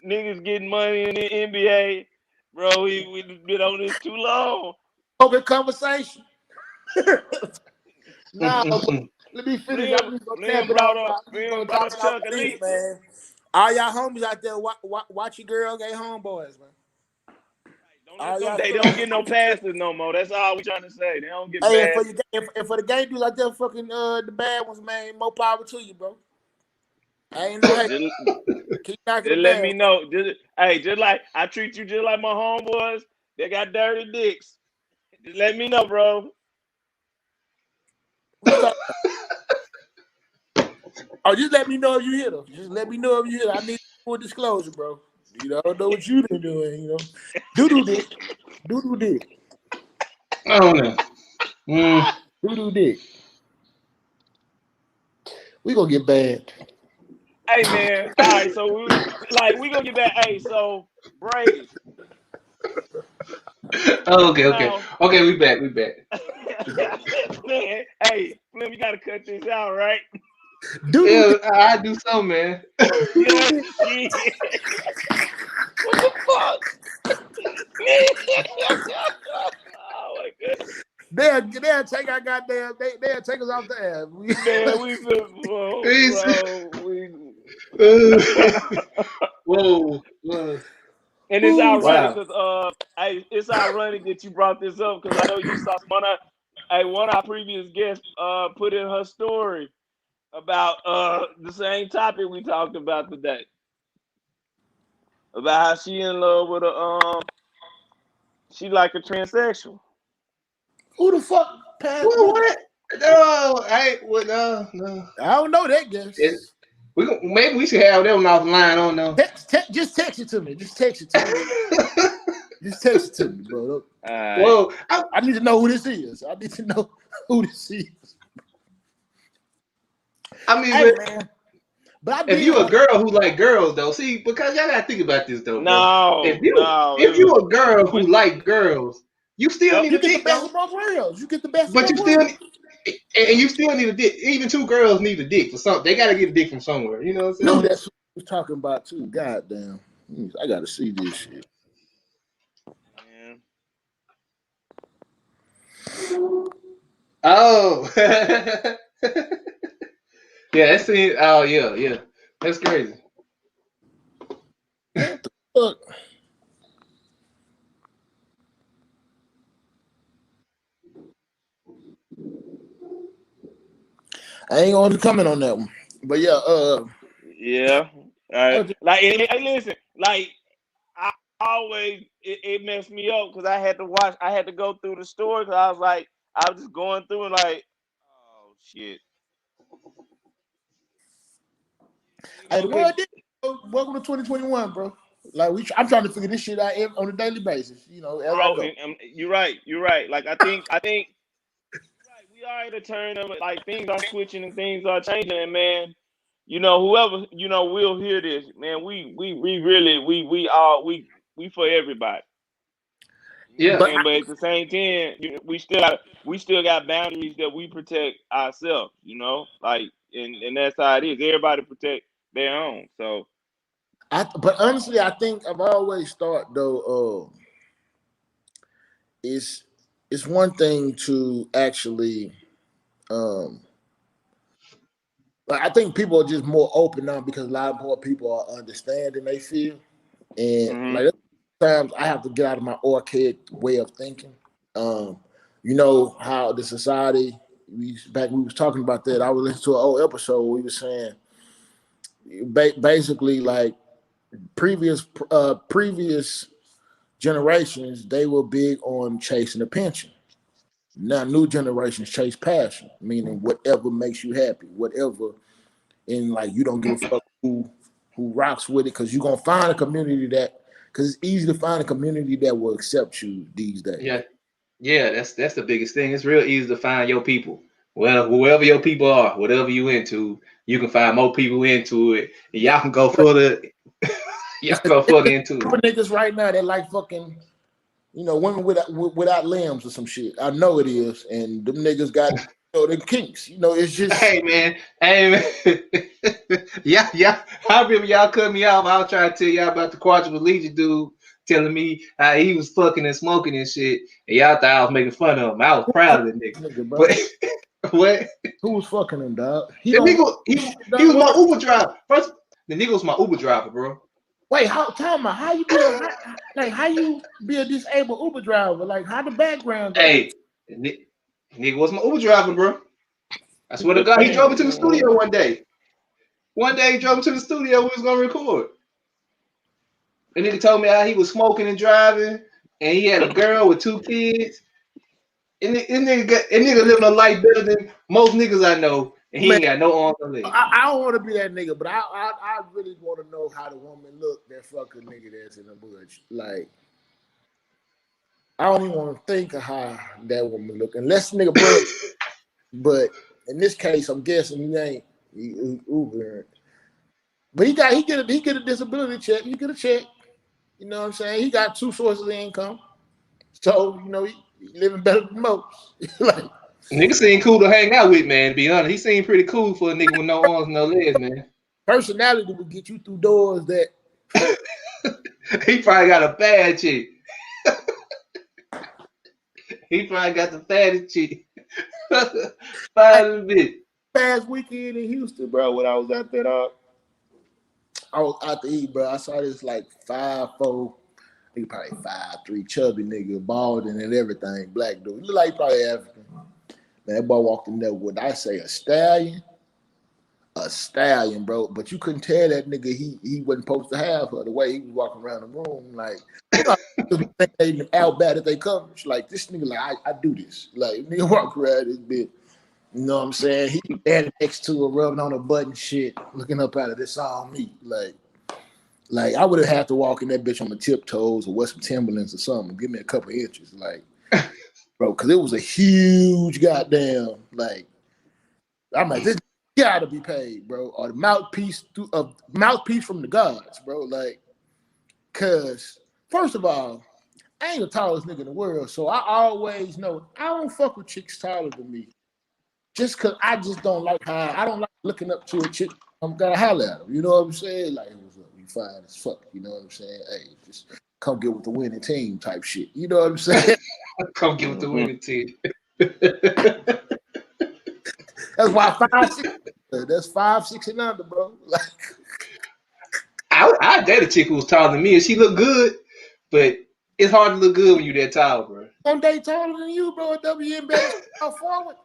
niggas getting money in the NBA, bro. We been on this too long. Open conversation. Nah, let me finish. Liam brought up Chuck Elite, man. All y'all homies out there, watch your girl, gay homeboys, man. They don't get no passes no more. That's all we trying to say. They don't get passes. And for the gay dudes out there, fucking the bad ones, man, more power to you, bro. I ain't no hate. Keep knocking just let me know. Just like I treat you just like my homeboys. They got dirty dicks. Just let me know, bro. Oh, just let me know if you hit her. Just let me know if you hit her. I need full disclosure, bro. I don't know what you been doing, Doo-doo dick. I don't know. Doo-doo dick. We gonna get bad. Hey, man. All right, so we gonna get back. Hey, so Brady. Okay, we back. Man, hey, Slim, you gotta cut this out, right? Yeah, I do so, man. Good shit. What the fuck? Oh my goodness. They'll take our goddamn. They'll take us off the air. Man, we Whoa. And it's ironic because it's ironic that you brought this up because I know you saw one of our previous guests put in her story about the same topic we talked about today. About how she in love with she like a transsexual. Who the fuck passed? What? No, I ain't. Well, no. I don't know that guess. Maybe we should have that one off the line. I don't know. Just text it to me. Just text it to me. Just text it to me, bro. Well, I need to know who this is. I need to know who this is. I mean, hey, man. But if you a girl who like girls though, see, because y'all gotta think about this though, bro. If you a girl who like girls, you still need a dick, though. You get the best of But both you still worlds. And you still need a dick. Even two girls need a dick for something. They gotta get a dick from somewhere. You know what I'm saying? No, that's what I was talking about too. Goddamn. I gotta see this shit. Oh. Yeah, that's it. Oh yeah. That's crazy. What the fuck? I ain't going to comment on that one. But yeah, yeah. Like, hey, listen, like I always it messed me up because I had to go through the story because I was just going through and like, oh shit. Hey, the world did. Welcome to 2021, bro. Like I'm trying to figure this shit out on a daily basis. You know, as I go. You're right. Like I think right, we are at a turn of like things are switching and things are changing, and man, you know, whoever will hear this, man. We really we for everybody. Yeah, but at the same time, we still got boundaries that we protect ourselves. You know, like and that's how it is. Everybody protect their own. So, but honestly, I think I've always thought though, it's one thing to actually, I think people are just more open now because a lot more people are understanding they feel, and like sometimes I have to get out of my archaic way of thinking. You know how the society we was talking about that. I was listening to an old episode where we were saying basically like previous generations they were big on chasing a pension. Now new generations chase passion, meaning whatever makes you happy, whatever, and like you don't give a fuck who rocks with it because you're gonna find a community because it's easy to find a community that will accept you these days. Yeah, that's the biggest thing. It's real easy to find your people. Well, whoever your people are, whatever you into, you can find more people into it. And y'all can go further. Y'all go further into it. Niggas right now that like fucking, women without limbs or some shit. I know it is, and them niggas got them kinks. It's just. Hey man. Yeah. I remember y'all cut me off. I was trying to tell y'all about the quadriplegic dude telling me how he was fucking and smoking and shit, and y'all thought I was making fun of him. I was proud of the nigga. But what? Who was fucking him, dog? He was my Uber driver. First, the nigga was my Uber driver, bro. Wait, how you be a disabled Uber driver? Like, how the background go? Hey, nigga was my Uber driver, bro. I swear to God, he drove me to the studio one day. One day he drove me to the studio. We was gonna record. And nigga told me how he was smoking and driving, and he had a girl with 2 kids. And nigga living a life better than most niggas I know, and he ain't got no arms or legs. I don't want to be that nigga, but I really want to know how the woman look that fucking nigga that's in the bush. Like, I don't even want to think of how that woman look, unless nigga broke. But in this case, I'm guessing he ain't Uber. But he get a disability check. He get a check. You know what I'm saying? He got 2 sources of income. So, he living better than most. Like, nigga seemed cool to hang out with, man. To be honest, he seemed pretty cool for a nigga with no arms, no legs, man. Personality would get you through doors that he probably got a bad chick. He probably got the fattest chick. Fine bitch. Past weekend in Houston, bro, when I was out there, I was out to eat, bro. I saw this like 5'4", nigga probably 5'3", chubby nigga, balding and everything, black dude. He look like he probably African. Man, that boy walked in there with, I say, a stallion, bro. But you couldn't tell that nigga he wasn't supposed to have her the way he was walking around the room. Like, You know, they out bad at they coverage. Like this nigga, like I do this. Like nigga walk around this bitch. You know what I'm saying? He standing next to her, rubbing on a button, shit, looking up at it. This all me. Like I would have had to walk in that bitch on my tiptoes or wear some Timberlands or something. Give me a couple inches, like, bro, because it was a huge goddamn like. I'm like, this gotta be paid, bro, or the mouthpiece from the gods, bro. Like, cause first of all, I ain't the tallest nigga in the world, so I always know I don't fuck with chicks taller than me. Just cause I just don't like how I don't like looking up to a chick. I'm gonna holler at them. You know what I'm saying? Like, what's up? You fine as fuck. You know what I'm saying? Hey, just come get with the winning team type shit. You know what I'm saying? Come get with the winning team. That's why 5'6". That's 5'6" and under, bro. Like, I date a chick who was taller than me, and she looked good, but it's hard to look good when you that tall, bro. one day taller than you, bro. WNBA forward.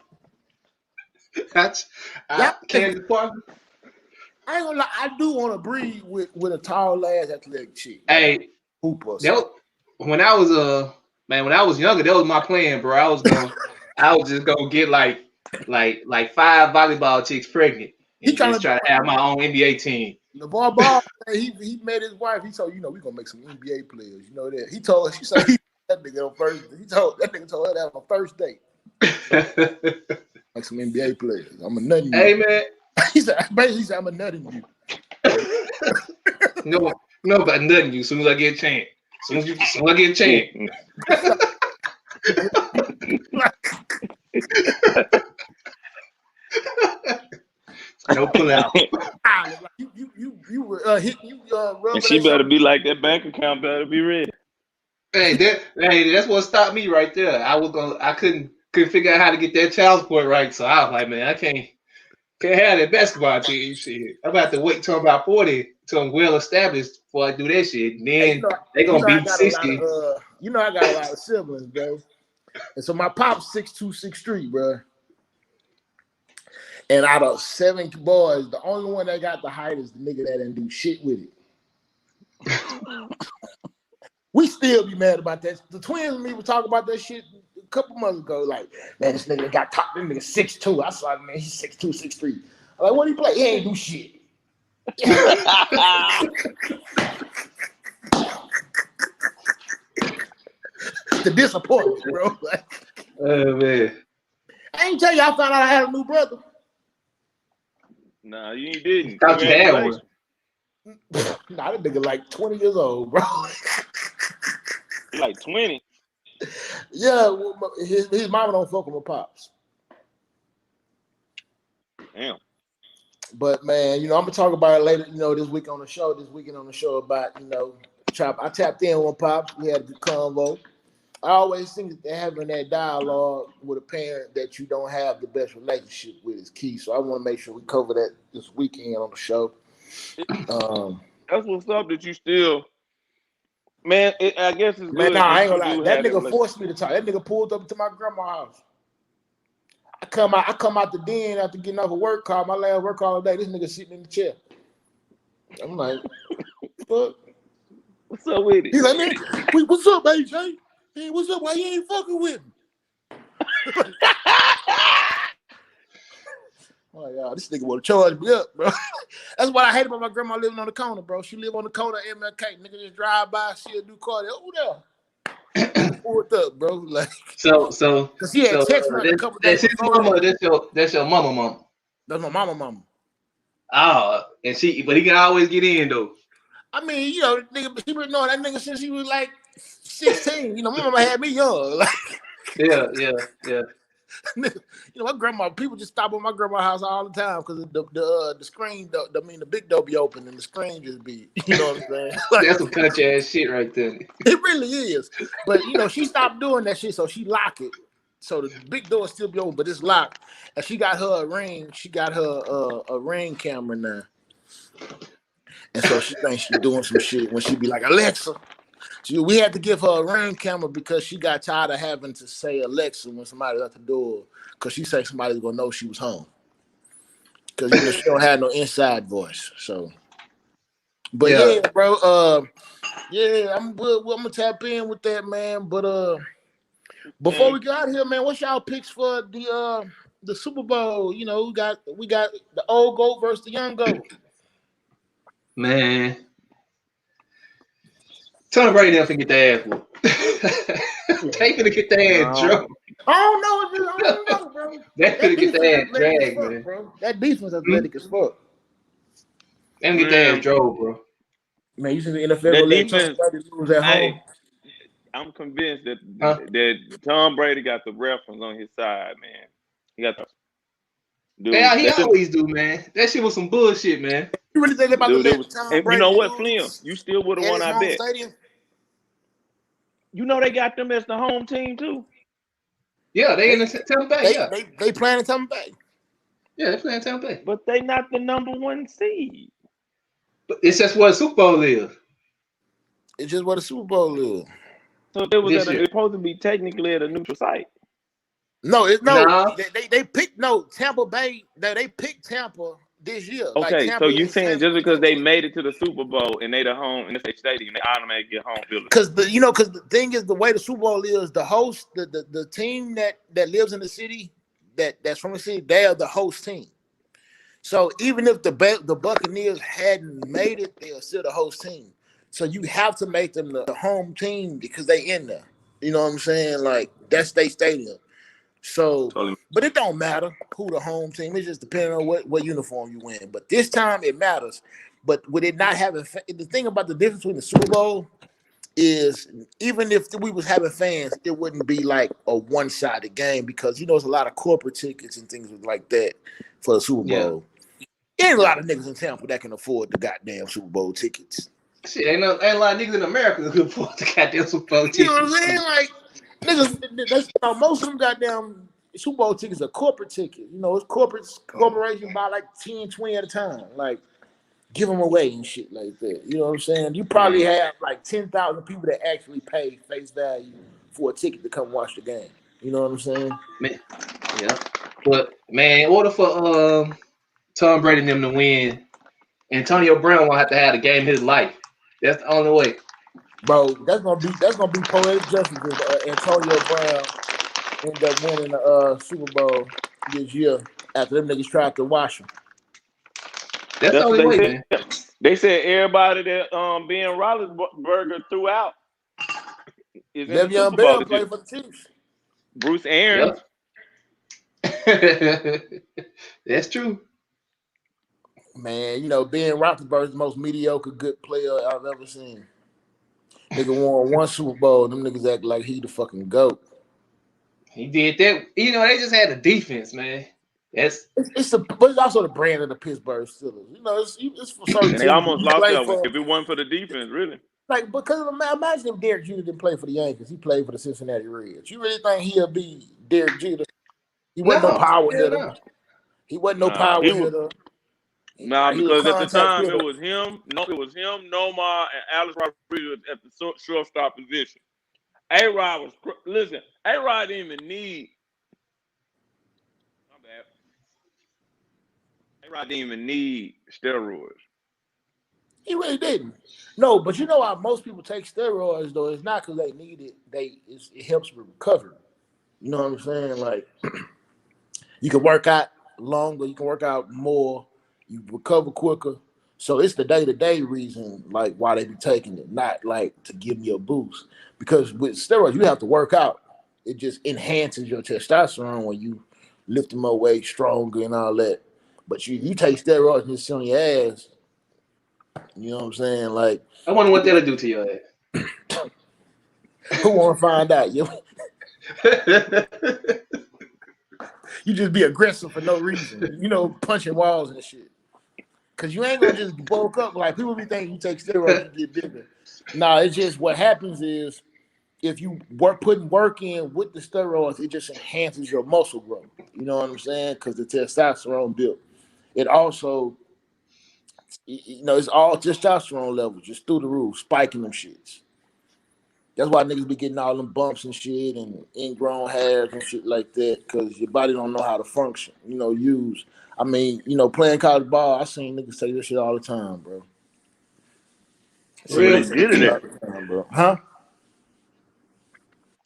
Candace Parker. I ain't gonna lie, I do want to breed with a tall ass athletic chick. Hey, Hooper. When I was younger, that was my plan, bro. I was just gonna get like 5 volleyball chicks pregnant and just try to have my own NBA team. LeVar Ball, he met his wife. He told, we're gonna make some NBA players. You know that. He told her, she said that nigga on first. That nigga told her that on first date. Like some NBA players. I'm a nutting you. Hey man. He said, I'm a nutting you. No, but nutting you as soon as I get a chance. As soon as I get a chance. No pull out. You were hitting you. And she better be like that bank account better be ready. Hey, that's what stopped me right there. I couldn't figure out how to get that child support right. So I was like, man, I can't have that basketball team shit. I'm about to wait till I'm about 40 till I'm well established before I do that shit. And then they're gonna be 60. I got a lot of siblings, bro. And so my pop's 6'2", 6'3", bro. And out of 7 boys, the only one that got the height is the nigga that didn't do shit with it. We still be mad about that. The twins and me were talking about that shit a couple months ago. Like, man, this nigga got top. This nigga 6'2". I saw him, man, he's 6'2", 6'3". I'm like, what he play? He ain't do shit. The disappointment, bro. Like, oh man. I ain't tell you I found out I had a new brother. Nah, you didn't. Thought you had one. Nah, that nigga like 20 years old, bro. Like 20. Yeah, well, his mama don't fuck with my pops. Damn. But man, I'm gonna talk about it later. This weekend on the show about I tapped in with pops. We had a good convo. I always think that having that dialogue with a parent that you don't have the best relationship with is key. So I want to make sure we cover that this weekend on the show. That's what's up that you still, man. I guess it's man. good. Nah, I ain't gonna lie. That nigga like, forced me to talk. That nigga pulled up to my grandma's house. I come out the den after getting off a work call. My last work call today. This nigga sitting in the chair. I'm like, what? What's up with it? He's like, man, what's up, AJ? Hey, what's up? Why you ain't fucking with me? Oh yeah, this nigga want to charge me up, bro. That's what I hate about my grandma living on the corner, bro. She live on the corner of MLK. Nigga just drive by, see a new car. Oh, there. Pulled up, bro. Like So, because he had text me a couple days before that. That's your mama. That's my mama. Oh, but he can always get in though. I mean, nigga, she been knowing that nigga since he was like 16. My mama had me young. Like, yeah. My grandma, people just stop at my grandma's house all the time because the screen, the big door be open and the screen just be, you know what I'm saying? Like, that's some country ass shit right there. It really is. But she stopped doing that shit, so she lock it. So the big door still be open, but it's locked. And she got her a ring. She got her a ring camera now. And so she thinks she's doing some shit when she be like, Alexa. We had to give her a ring camera because she got tired of having to say Alexa when somebody's at the door because she said somebody's going to know she was home. Because she don't have no inside voice. So, but yeah, bro, Yeah, I'm gonna tap in with that, man. But before we Mm, get out of here, man, what's y'all picks for the Super Bowl? You know, we got the old goat versus the young goat. Man, Tom Brady never get their ass whooped. They finna get their ass no. drunk. I don't know. I don't know, bro. They That finna get defense their ass athletic as dragged, fuck, man. bro. That defense Hmm? athletic as fuck. They gonna get their ass Man, drove, bro. Man, you see the NFL that gonna let Tom defense, Brady lose at hey, home. I'm convinced that Huh? Tom Brady got the reference on his side, man. He got the Yeah, dude. he They should always do, man. That shit was some bullshit, man. You really think they about to dude. It let was, Tom and you Brady know what, Slim? lose You still would have at won, his I home bet. stadium? You know they got them as the home team too, Yeah, they in They the Tampa Bay. they Yeah, they they playing in Tampa Bay. yeah, they playing Tampa Bay. but they not the number one seed. But it's just what Super Bowl is It's just what the Super Bowl is. So they was this at year. it's supposed to be technically at a neutral site. No. Nah, They picked no Tampa Bay. They picked Tampa this year. Like Okay, so Tampa you is saying San just because Francisco they team. made it to the Super Bowl and they the home in the stadium, they automatically get home field Because advantage. the thing is the way the Super Bowl is, the host, the team that lives in the city, that's from the city, they are the host team. So even if the Buccaneers hadn't made it, they are still the host team. So you have to make them the home team because they in there. You know what I'm saying? Like that's their stadium. So, Totally. but it don't matter who the home team is, just depending on what uniform you win. But this time it matters. But with it not having the thing about the difference between the Super Bowl is even if we was having fans, it wouldn't be like a one-sided game because it's a lot of corporate tickets and things like that for the Super yeah. Bowl. There ain't a lot of niggas in Tampa that can afford the goddamn Super Bowl tickets. Shit, ain't a lot of niggas in America that can afford the goddamn Super Bowl You know what I'm tickets. saying? Like niggas, most of them goddamn Super Bowl tickets are corporate tickets. It's corporations buy like 10, 20 at a time. Like give them away and shit like that. You know what I'm saying? You probably Mm. have like 10,000 people that actually pay face value for a ticket to come watch the game. You know what I'm saying? Man, yeah. But man, in order for Tom Brady and them to win, Antonio Brown will have to have the game of his life. That's the only way. Bro, that's gonna be poetic justice if Antonio Brown end up winning the Super Bowl this year after them niggas tried to wash him. That's the That's what only they way, said. man. They said everybody that Ben Roethlisberger threw out is in the Le'Veon Super Bowl Bell this year. played for the Chiefs. Bruce Arians. Yep. That's true. Man, Ben Roethlisberger is the most mediocre good player I've ever seen. Nigga won one Super Bowl. Them niggas act like he the fucking goat. He did that. They just had a defense, man. That's But it's also the brand of the Pittsburgh Steelers. It's for certain And they teams. almost You lost play that one. for If it wasn't for the defense, really. like because imagine if Derek Jeter didn't play for the Yankees. He played for the Cincinnati Reds. You really think he'll be Derek Jeter? He wasn't no no, power hell hitter. no. He wasn't no Nah, power he was hitter. He was a because at the contact time hitter. it was him. No, it was him, Nomar, and Alex Rodriguez at the shortstop position. A-Rod was listen. A-Rod didn't even need. My bad. A-Rod didn't even need steroids. He really didn't. No, but you know why most people take steroids though? It's not because they need it. It helps with recovery. You know what I'm saying? Like you can work out longer, you can work out more, you recover quicker. So it's the day-to-day reason, like why they be taking it, not like to give me a boost. Because with steroids, you have to work out. It just enhances your testosterone when you lift more weight, stronger, and all that. But you take steroids and it's on your ass. You know what I'm saying? Like, I wonder what that'll do to your who want to find out? ass. You just be aggressive for no reason. Punching walls and shit. Cause you ain't gonna just bulk up like people be thinking you take steroids, you get bigger. Nah, it's just what happens is if you putting work in with the steroids, it just enhances your muscle growth. You know what I'm saying? Because the testosterone built. It also, it's all testosterone levels just through the roof, spiking them shits. That's why niggas be getting all them bumps and shit and ingrown hairs and shit like that because your body don't know how to function. Use. I mean, playing college ball, I seen niggas say this shit all the time, bro. So Where Real. they get it at? bro. Huh?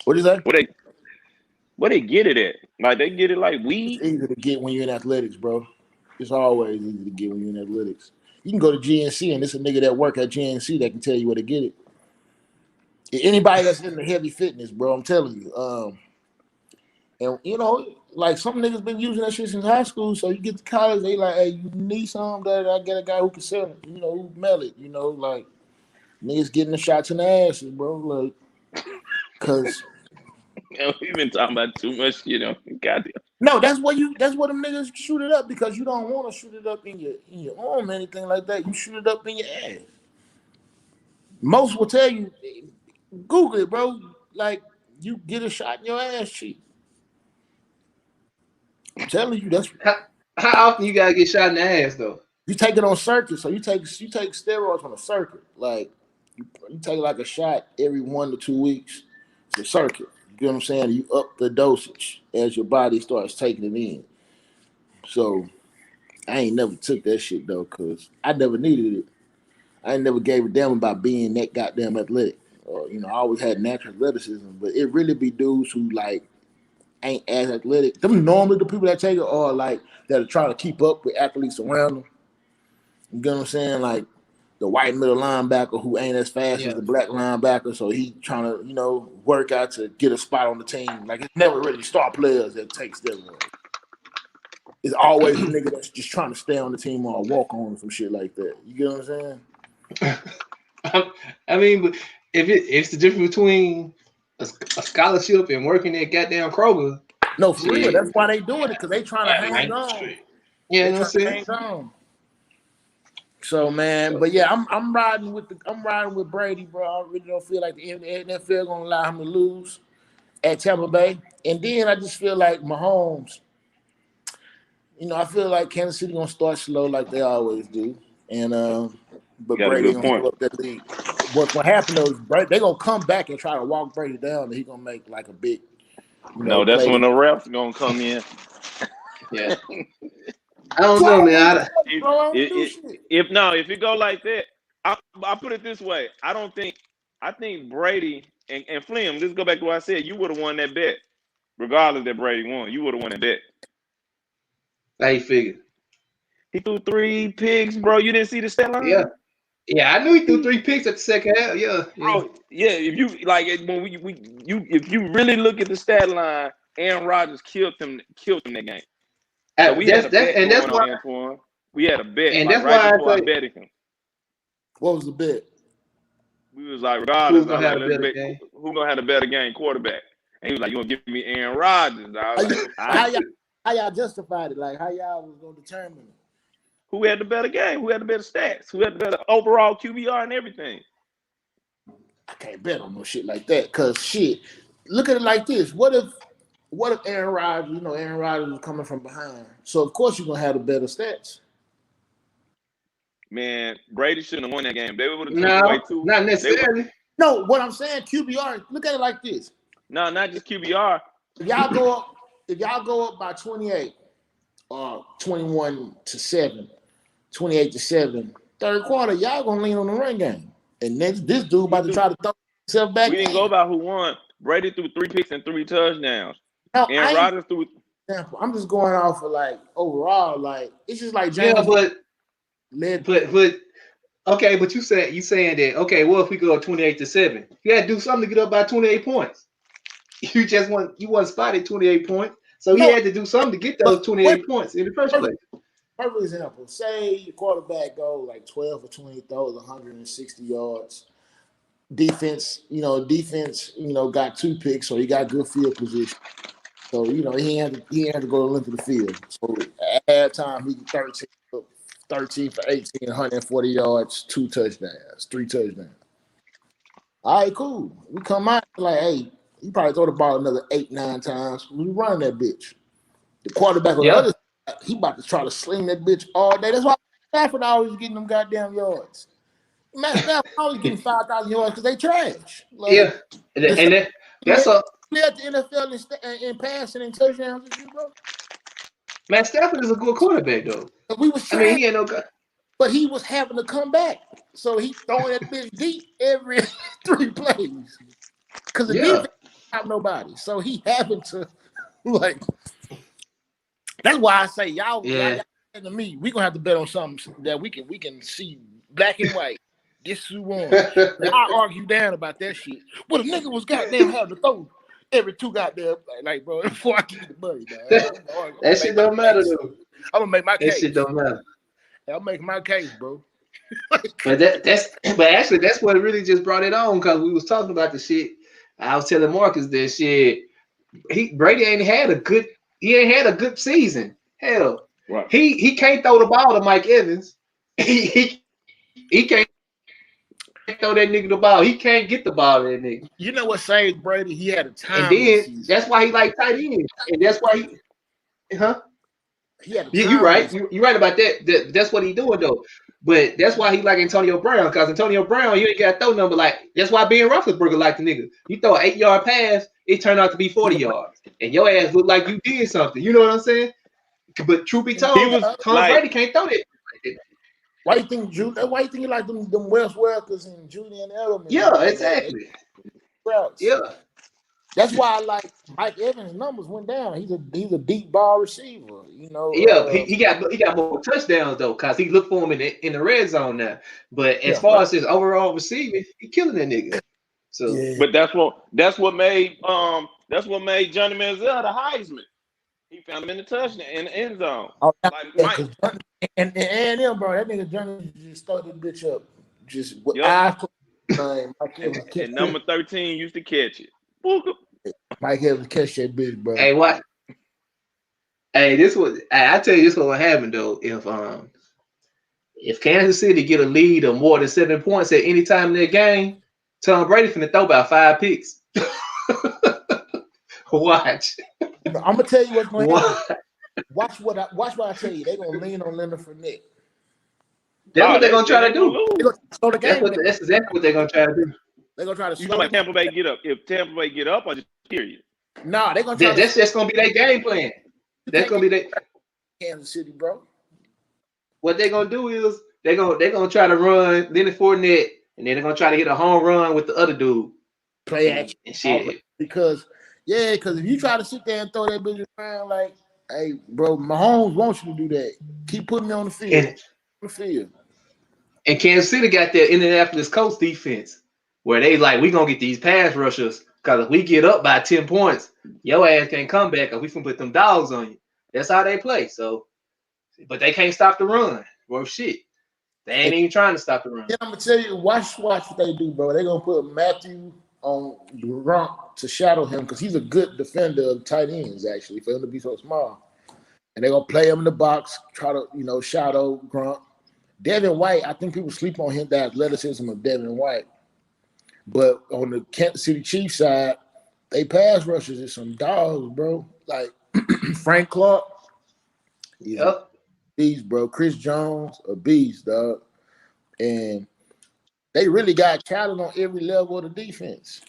What you say? Where they get it at? Like they get it like It's weed? easy to get when you're in athletics, bro. It's always easy to get when you're in athletics. You can go to GNC and it's a nigga that work at GNC that can tell you where to get it. Anybody that's in the heavy fitness, bro, I'm telling you. And you know, like some niggas been using that shit since high school. So you get to college, they like, hey, you need some that I get a guy who can sell it, you know, who mail it, you know, like niggas getting the shots in the asses, bro. Like, cause We've been talking about too much shit on goddamn. no, that's what them niggas shoot it up because you don't want to shoot it up in your arm or anything like that. You shoot it up in your ass. Most will tell you, Google it, bro. Like you get a shot in your ass cheek. I'm telling you, that's How often you gotta get shot in the ass though? you take it on circuit. So you take steroids on a circuit. Like you take like a shot every 1 to 2 weeks. It's a circuit. You get what I'm saying? You up the dosage as your body starts taking it in. So I ain't never took that shit though, cause I never needed it. I ain't never gave a damn about being that goddamn athletic. Or you know, I always had natural athleticism, but it really be dudes who like ain't as athletic. Them normally the people that take it are like that are trying to keep up with athletes around them. You get what I'm saying? Like the white middle linebacker who ain't as fast as Yeah. the black linebacker, so he trying to, you know, work out to get a spot on the team. Like it's never really star players that take steroids. It's always a nigga that's just trying to stay on the team or walk on some shit like that. You get what I'm saying? I mean, but if it's the difference between a scholarship and working at goddamn Kroger. No, for real. Shit. That's why they doing it, because they trying to Yeah, hang man. on. Yeah, They you know trying what to I'm hang saying? on. So man, but yeah, I'm riding with Brady, bro. I really don't feel like the NFL gonna allow him to lose at Tampa Bay. And then I just feel like Mahomes, you know, I feel like Kansas City gonna start slow like they always do. And You but got a Brady good gonna point. fill up that league. What's gonna happen though is they gonna come back and try to walk Brady down, and he gonna make like a big, you know, No, that's play. when the refs gonna come in. Yeah. I don't So I know, don't man. do shit, If bro. I don't it, do it, shit. if it go like that, I put it this way. I think Brady and Flim, let's go back to what I said. You would have won that bet. Regardless that Brady won, you would have won that bet. How you figure? He threw 3 picks, bro. You didn't see the stat Yeah. line? Yeah, I knew he threw 3 picks at the second half. Yeah, yeah. Bro, yeah, if you like it when if you really look at the stat line, Aaron Rodgers killed them that game. So we had a That's bet and that's going why on, Antoine. We had a bet, and like that's right why I before I say betted him. What was the bet? We was like, who's regardless, I gonna was like, have a let's better bet game. who gonna have the better game quarterback. And he was like, you gonna give me Aaron Rodgers? I was like, all How right. y'all justified it? Like how y'all was gonna determine it? Who had the better game? Who had the better stats? Who had the better overall QBR and everything? I can't bet on no shit like that. Cause shit, look at it like this. What if Aaron Rodgers, you know, Aaron Rodgers was coming from behind. So of course you're gonna have the better stats. Man, Brady shouldn't have won that game. They would have took away No, two. not They would necessarily. No, what I'm saying, QBR, look at it like this. no, not just QBR. If y'all go up by 28 or 21-7, 28-7, third quarter, y'all gonna lean on the run game. And then this dude about to try to throw himself back We didn't go in. by who won. Brady threw 3 picks and 3 touchdowns. Now Aaron Rodgers threw. I'm just going off of like overall, like it's just like Yeah, James but led. okay, but you saying that okay, well if we go 28-7, you had to do something to get up by 28 points. You wasn't spotted 28 points. So he No, had to do something to get but those 28 points in the first place. perfect example. Say your quarterback go like 12 or 20 throws, 160 yards. Defense, got 2 picks, so he got good field position. So, he had to go to length of the field. So at halftime, he 13 for 18, 140 yards, 2 touchdowns, 3 touchdowns. All right, cool. We come out like, hey, you probably throw the ball another 8, 9 times. We run that bitch. The quarterback on the Yeah. other side, he about to try to sling that bitch all day. That's why Stafford always getting them goddamn yards. Matt Stafford always getting 5,000 yards because they trash. Like, Yeah. That's a play at the NFL in passing and touchdowns and shit, bro. Matt Stafford is a good quarterback though. And we was I mean, trash. he ain't no guy. but he was having to come back. So he throwing that bitch deep every 3 plays. Because the defense didn't have nobody. So he having to, like, that's why I say y'all to me, we gonna have to bet on something that we can see black and white. This who won. I argue down about that shit. Well, the nigga was goddamn having to throw every 2 goddamn like, bro, before I give you the money, dog. That shit don't matter though. I'm gonna make my case. That shit don't matter. I'm making my case, bro. But actually that's what really just brought it on, because we was talking about the shit. I was telling Marcus that shit. Brady ain't had a good season. Hell, right. He can't throw the ball to Mike Evans. He can't throw that nigga the ball. He can't get the ball to that nigga. You know what saved Brady? He had a time. And then that's why he like tight ends. And that's why he had a time. You're right. You're right about that. That's what he doing though. But that's why he like Antonio Brown, because Antonio Brown, you ain't got to throw number like. That's why Ben Roethlisberger like the nigga. You throw an 8-yard pass, it turned out to be 40 yards, and your ass look like you did something. You know what I'm saying? But truth be told, Tom Brady can't throw that. Why you think you like them Wes Welkers and Julian Edelman? Yeah, exactly. Yeah. That's why I like Mike Evans' numbers went down. He's a deep ball receiver, you know. Yeah, he got more touchdowns though, cause he looked for him in the red zone now. But as far as his overall receiving, he killing that nigga. So, but that's what made Johnny Manziel the Heisman. He found him in the touchdown in the end zone. And A&M, bro, that nigga Johnny just started the bitch up, just with eyes. And number 13 used to catch it. Mike Evans catch that bitch, bro. Hey, what? Hey, I tell you, this what happened though. If Kansas City get a lead of more than 7 points at any time in their game, Tom Brady finna throw about 5 picks. Watch. I'm gonna tell you what's going to happen. Watch what I tell you. They're gonna lean on Leonard Fournette. That's what they're gonna try to do. That's exactly what they're gonna try to do. They're gonna try to. You know, like Tampa Bay get up. If Tampa Bay get up, I just period. No, they're gonna try. That's just gonna be their game plan. That's gonna be their Kansas City, bro. What they're gonna do is they're gonna try to run Leonard Fournette, and then they're gonna try to hit a home run with the other dude. Play action and shit. Because if you try to sit there and throw that bitch around like, hey, bro, Mahomes wants you to do that. Keep putting me on the field. And Kansas City got that Indianapolis Colts defense where they like, we gonna get these pass rushers, because if we get up by 10 points, your ass can't come back because we can put them dogs on you. That's how they play. So, but they can't stop the run. Well, shit. They ain't even trying to stop the run. Yeah, I'm gonna tell you, watch what they do, bro. They're gonna put Matthew on Gronk to shadow him because he's a good defender of tight ends, actually, for him to be so small. And they're gonna play him in the box, try to, shadow Gronk. Devin White, I think people sleep on him, the athleticism of Devin White. But on the Kansas City Chiefs side, they pass rushers is some dogs, bro. Like Frank Clark. Yep. Beast, bro. Chris Jones, a beast, dog. And they really got talent on every level of the defense.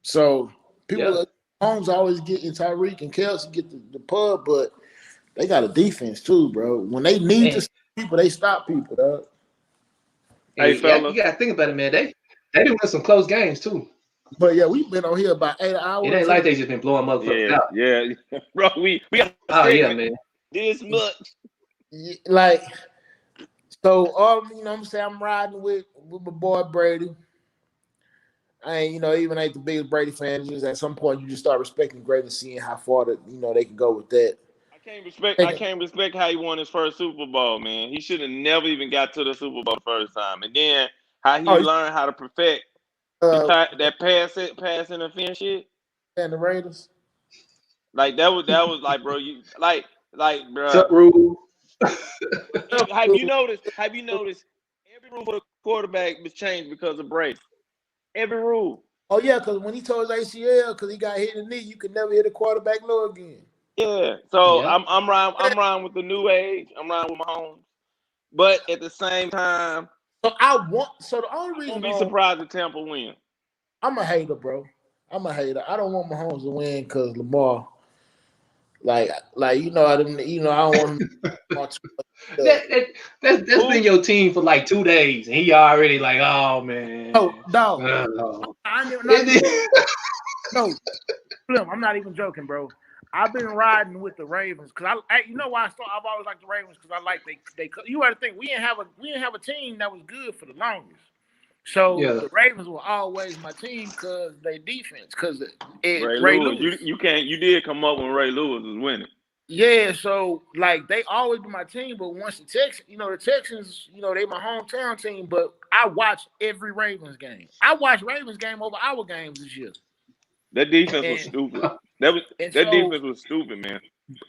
So people, Holmes always getting Tyreek and Kelsey get the pub, but they got a defense too, bro. When they need to stop people, they stop people, dog. Hey, fella. You gotta think about it, man. They do win some close games too. But yeah, we've been on here about 8 hours. It ain't like they just been blowing motherfuckers out. Yeah, bro. We got man. This much. Like, so I'm saying, I'm riding with my boy Brady. I ain't, even ain't the biggest Brady fan. Just at some point you just start respecting Brady and seeing how far they can go with that. I can't respect how he won his first Super Bowl, man. He should have never even got to the Super Bowl the first time. And then how he learned how to perfect that pass interference shit. And the Raiders. Like that was like, bro, you like bro. Sup, rule. Have you noticed every rule for the quarterback was changed because of Brady? Every rule. Oh yeah, because when he tore his ACL, because he got hit in the knee, you could never hit a quarterback low again. Yeah. So I'm riding with the new age. I'm riding with Mahomes. But at the same time, the only reason don't be surprised if Tampa win. I'm a hater, bro. I'm a hater. I don't want Mahomes to win because Lamar, I don't want him to That's been your team for like 2 days, and he already like, oh man. Oh, no. No, Slim, I'm not even joking, bro. I've been riding with the Ravens because you know why I've always liked the Ravens because I like they. You got to think we didn't have a team that was good for the longest. So the Ravens were always my team because they defense because Ray Lewis. You did come up when Ray Lewis was winning. Yeah, so like they always be my team, but once the Texans, they my hometown team. But I watch every Ravens game. I watch Ravens game over our games this year. That defense was stupid. Defense was stupid, man.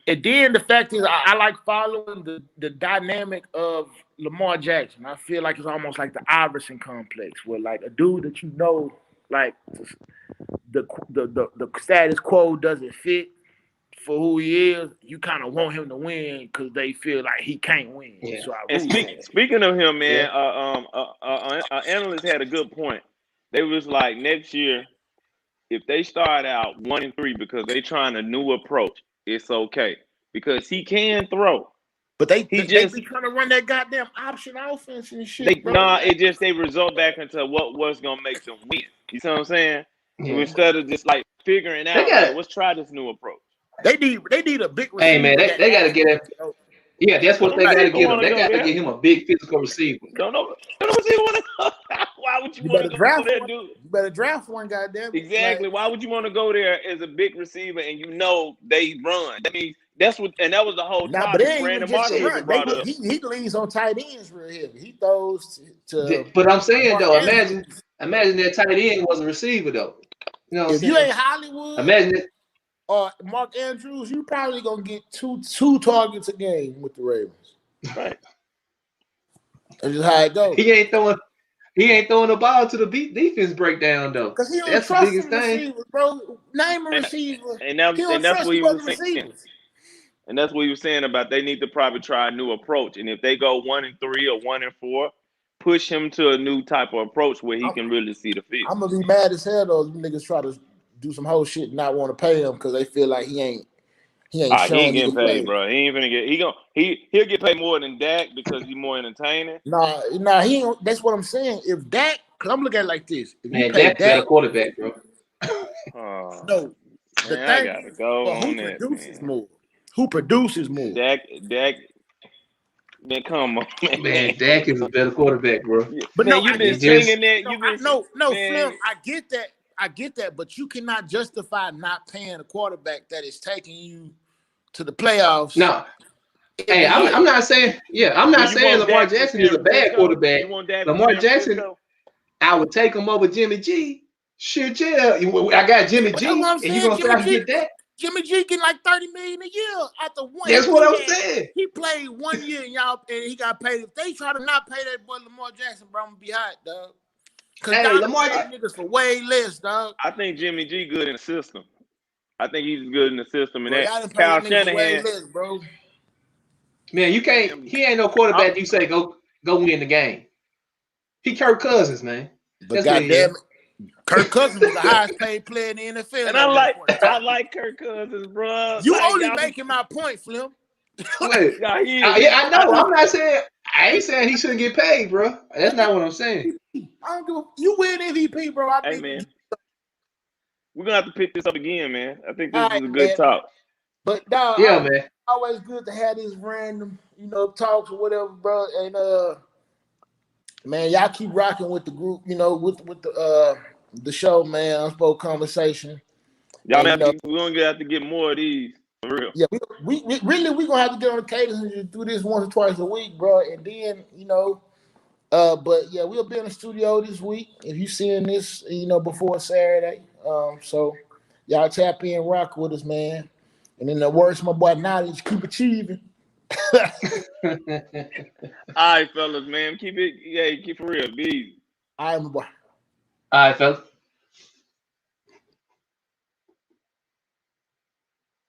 And then the fact is, I like following the dynamic of Lamar Jackson. I feel like it's almost like the Iverson complex, where like a dude that like the status quo doesn't fit for who he is. You kind of want him to win because they feel like he can't win. Yeah. So speaking of him, man, an analyst had a good point. They was like next year, if they start out 1-3 because they trying a new approach, it's okay because he can throw. But they be trying to run that goddamn option offense and shit. They result back into what's gonna make them win. You see what I'm saying? Yeah. So instead of just like figuring out, let's try this new approach. They need a big receiver. Hey man, they gotta get it. Yeah, that's what they gotta get him. They gotta get him a big physical receiver. Don't know receiver want to go. Why would you want to go there, dude? You better draft one, goddamn. Exactly. Why would you want to go there as a big receiver and they run? That means that was the whole topic. Brandon Marshall brought up. He leans on tight ends real heavy. He throws to. But I'm saying though, imagine that tight end was a receiver though. You know what I'm saying? You ain't Hollywood. Imagine it. Or Mark Andrews, you probably gonna get two targets a game with the Ravens. Right. That's just how it goes. He ain't throwing the ball to the defense breakdown though. Because he don't trust the receivers, bro. Name a receiver. And that's what he was saying. And that's what he was saying about they need to probably try a new approach. And if they go 1-3 or 1-4, push him to a new type of approach where he can really see the field. I'm gonna be mad as hell though. Niggas try to do some whole shit and not want to pay him because they feel like he ain't showing. He ain't getting paid, bro. He ain't gonna get. He'll get paid more than Dak because he's more entertaining. Nah, he ain't. That's what I'm saying. If Dak, because I'm looking at it like this. Man, Dak's got a quarterback, bro. No, the thing I gotta go on that. Who produces more? Dak. Man, come on, man. Dak is a better quarterback, bro. But man, you've been singing that. Slim, I get that, but you cannot justify not paying a quarterback that is taking you to the playoffs. No. Hey, I'm not saying, I'm not saying Lamar Jackson is a bad quarterback. Lamar Jackson, I would take him over Jimmy G. Shit, yeah. I got Jimmy G. And you gonna say I can get that? Jimmy G getting like $30 million a year after one. That's what I'm saying. He played 1 year and he got paid. If they try to not pay that boy Lamar Jackson, bro, I'm gonna be hot, dog. Because Lamar niggas for way less, dog. I think Jimmy G good in the system. I think he's good in the system. And that Kyle Shanahan, less, bro. Man, you can't. He ain't no quarterback. You say go win the game. He Kirk Cousins, man. But goddamn it, Kirk Cousins was the highest paid player in the NFL. And I like Kirk Cousins, bro. You only making my point, Flim. Wait, I know. I'm not saying. I ain't saying he shouldn't get paid, bro. That's not what I'm saying. I don't give you win MVP, bro. Hey, man. We're gonna have to pick this up again, man. I think this is a good talk. But dog, man. Always good to have these random, talks or whatever, bro. And man, y'all keep rocking with the group, with the show, man. Unspoken Konversation. Y'all we're gonna have to get more of these. For real. Yeah, we gonna have to get on the cadence and do this once or twice a week, bro. And then, but yeah, we'll be in the studio this week. If you seeing this, before Saturday. So y'all tap in, rock with us, man. And in the words of my boy Knowledge, keep achieving. All right, fellas, man. Keep it for real. Be easy. All right, my boy. All right, fellas.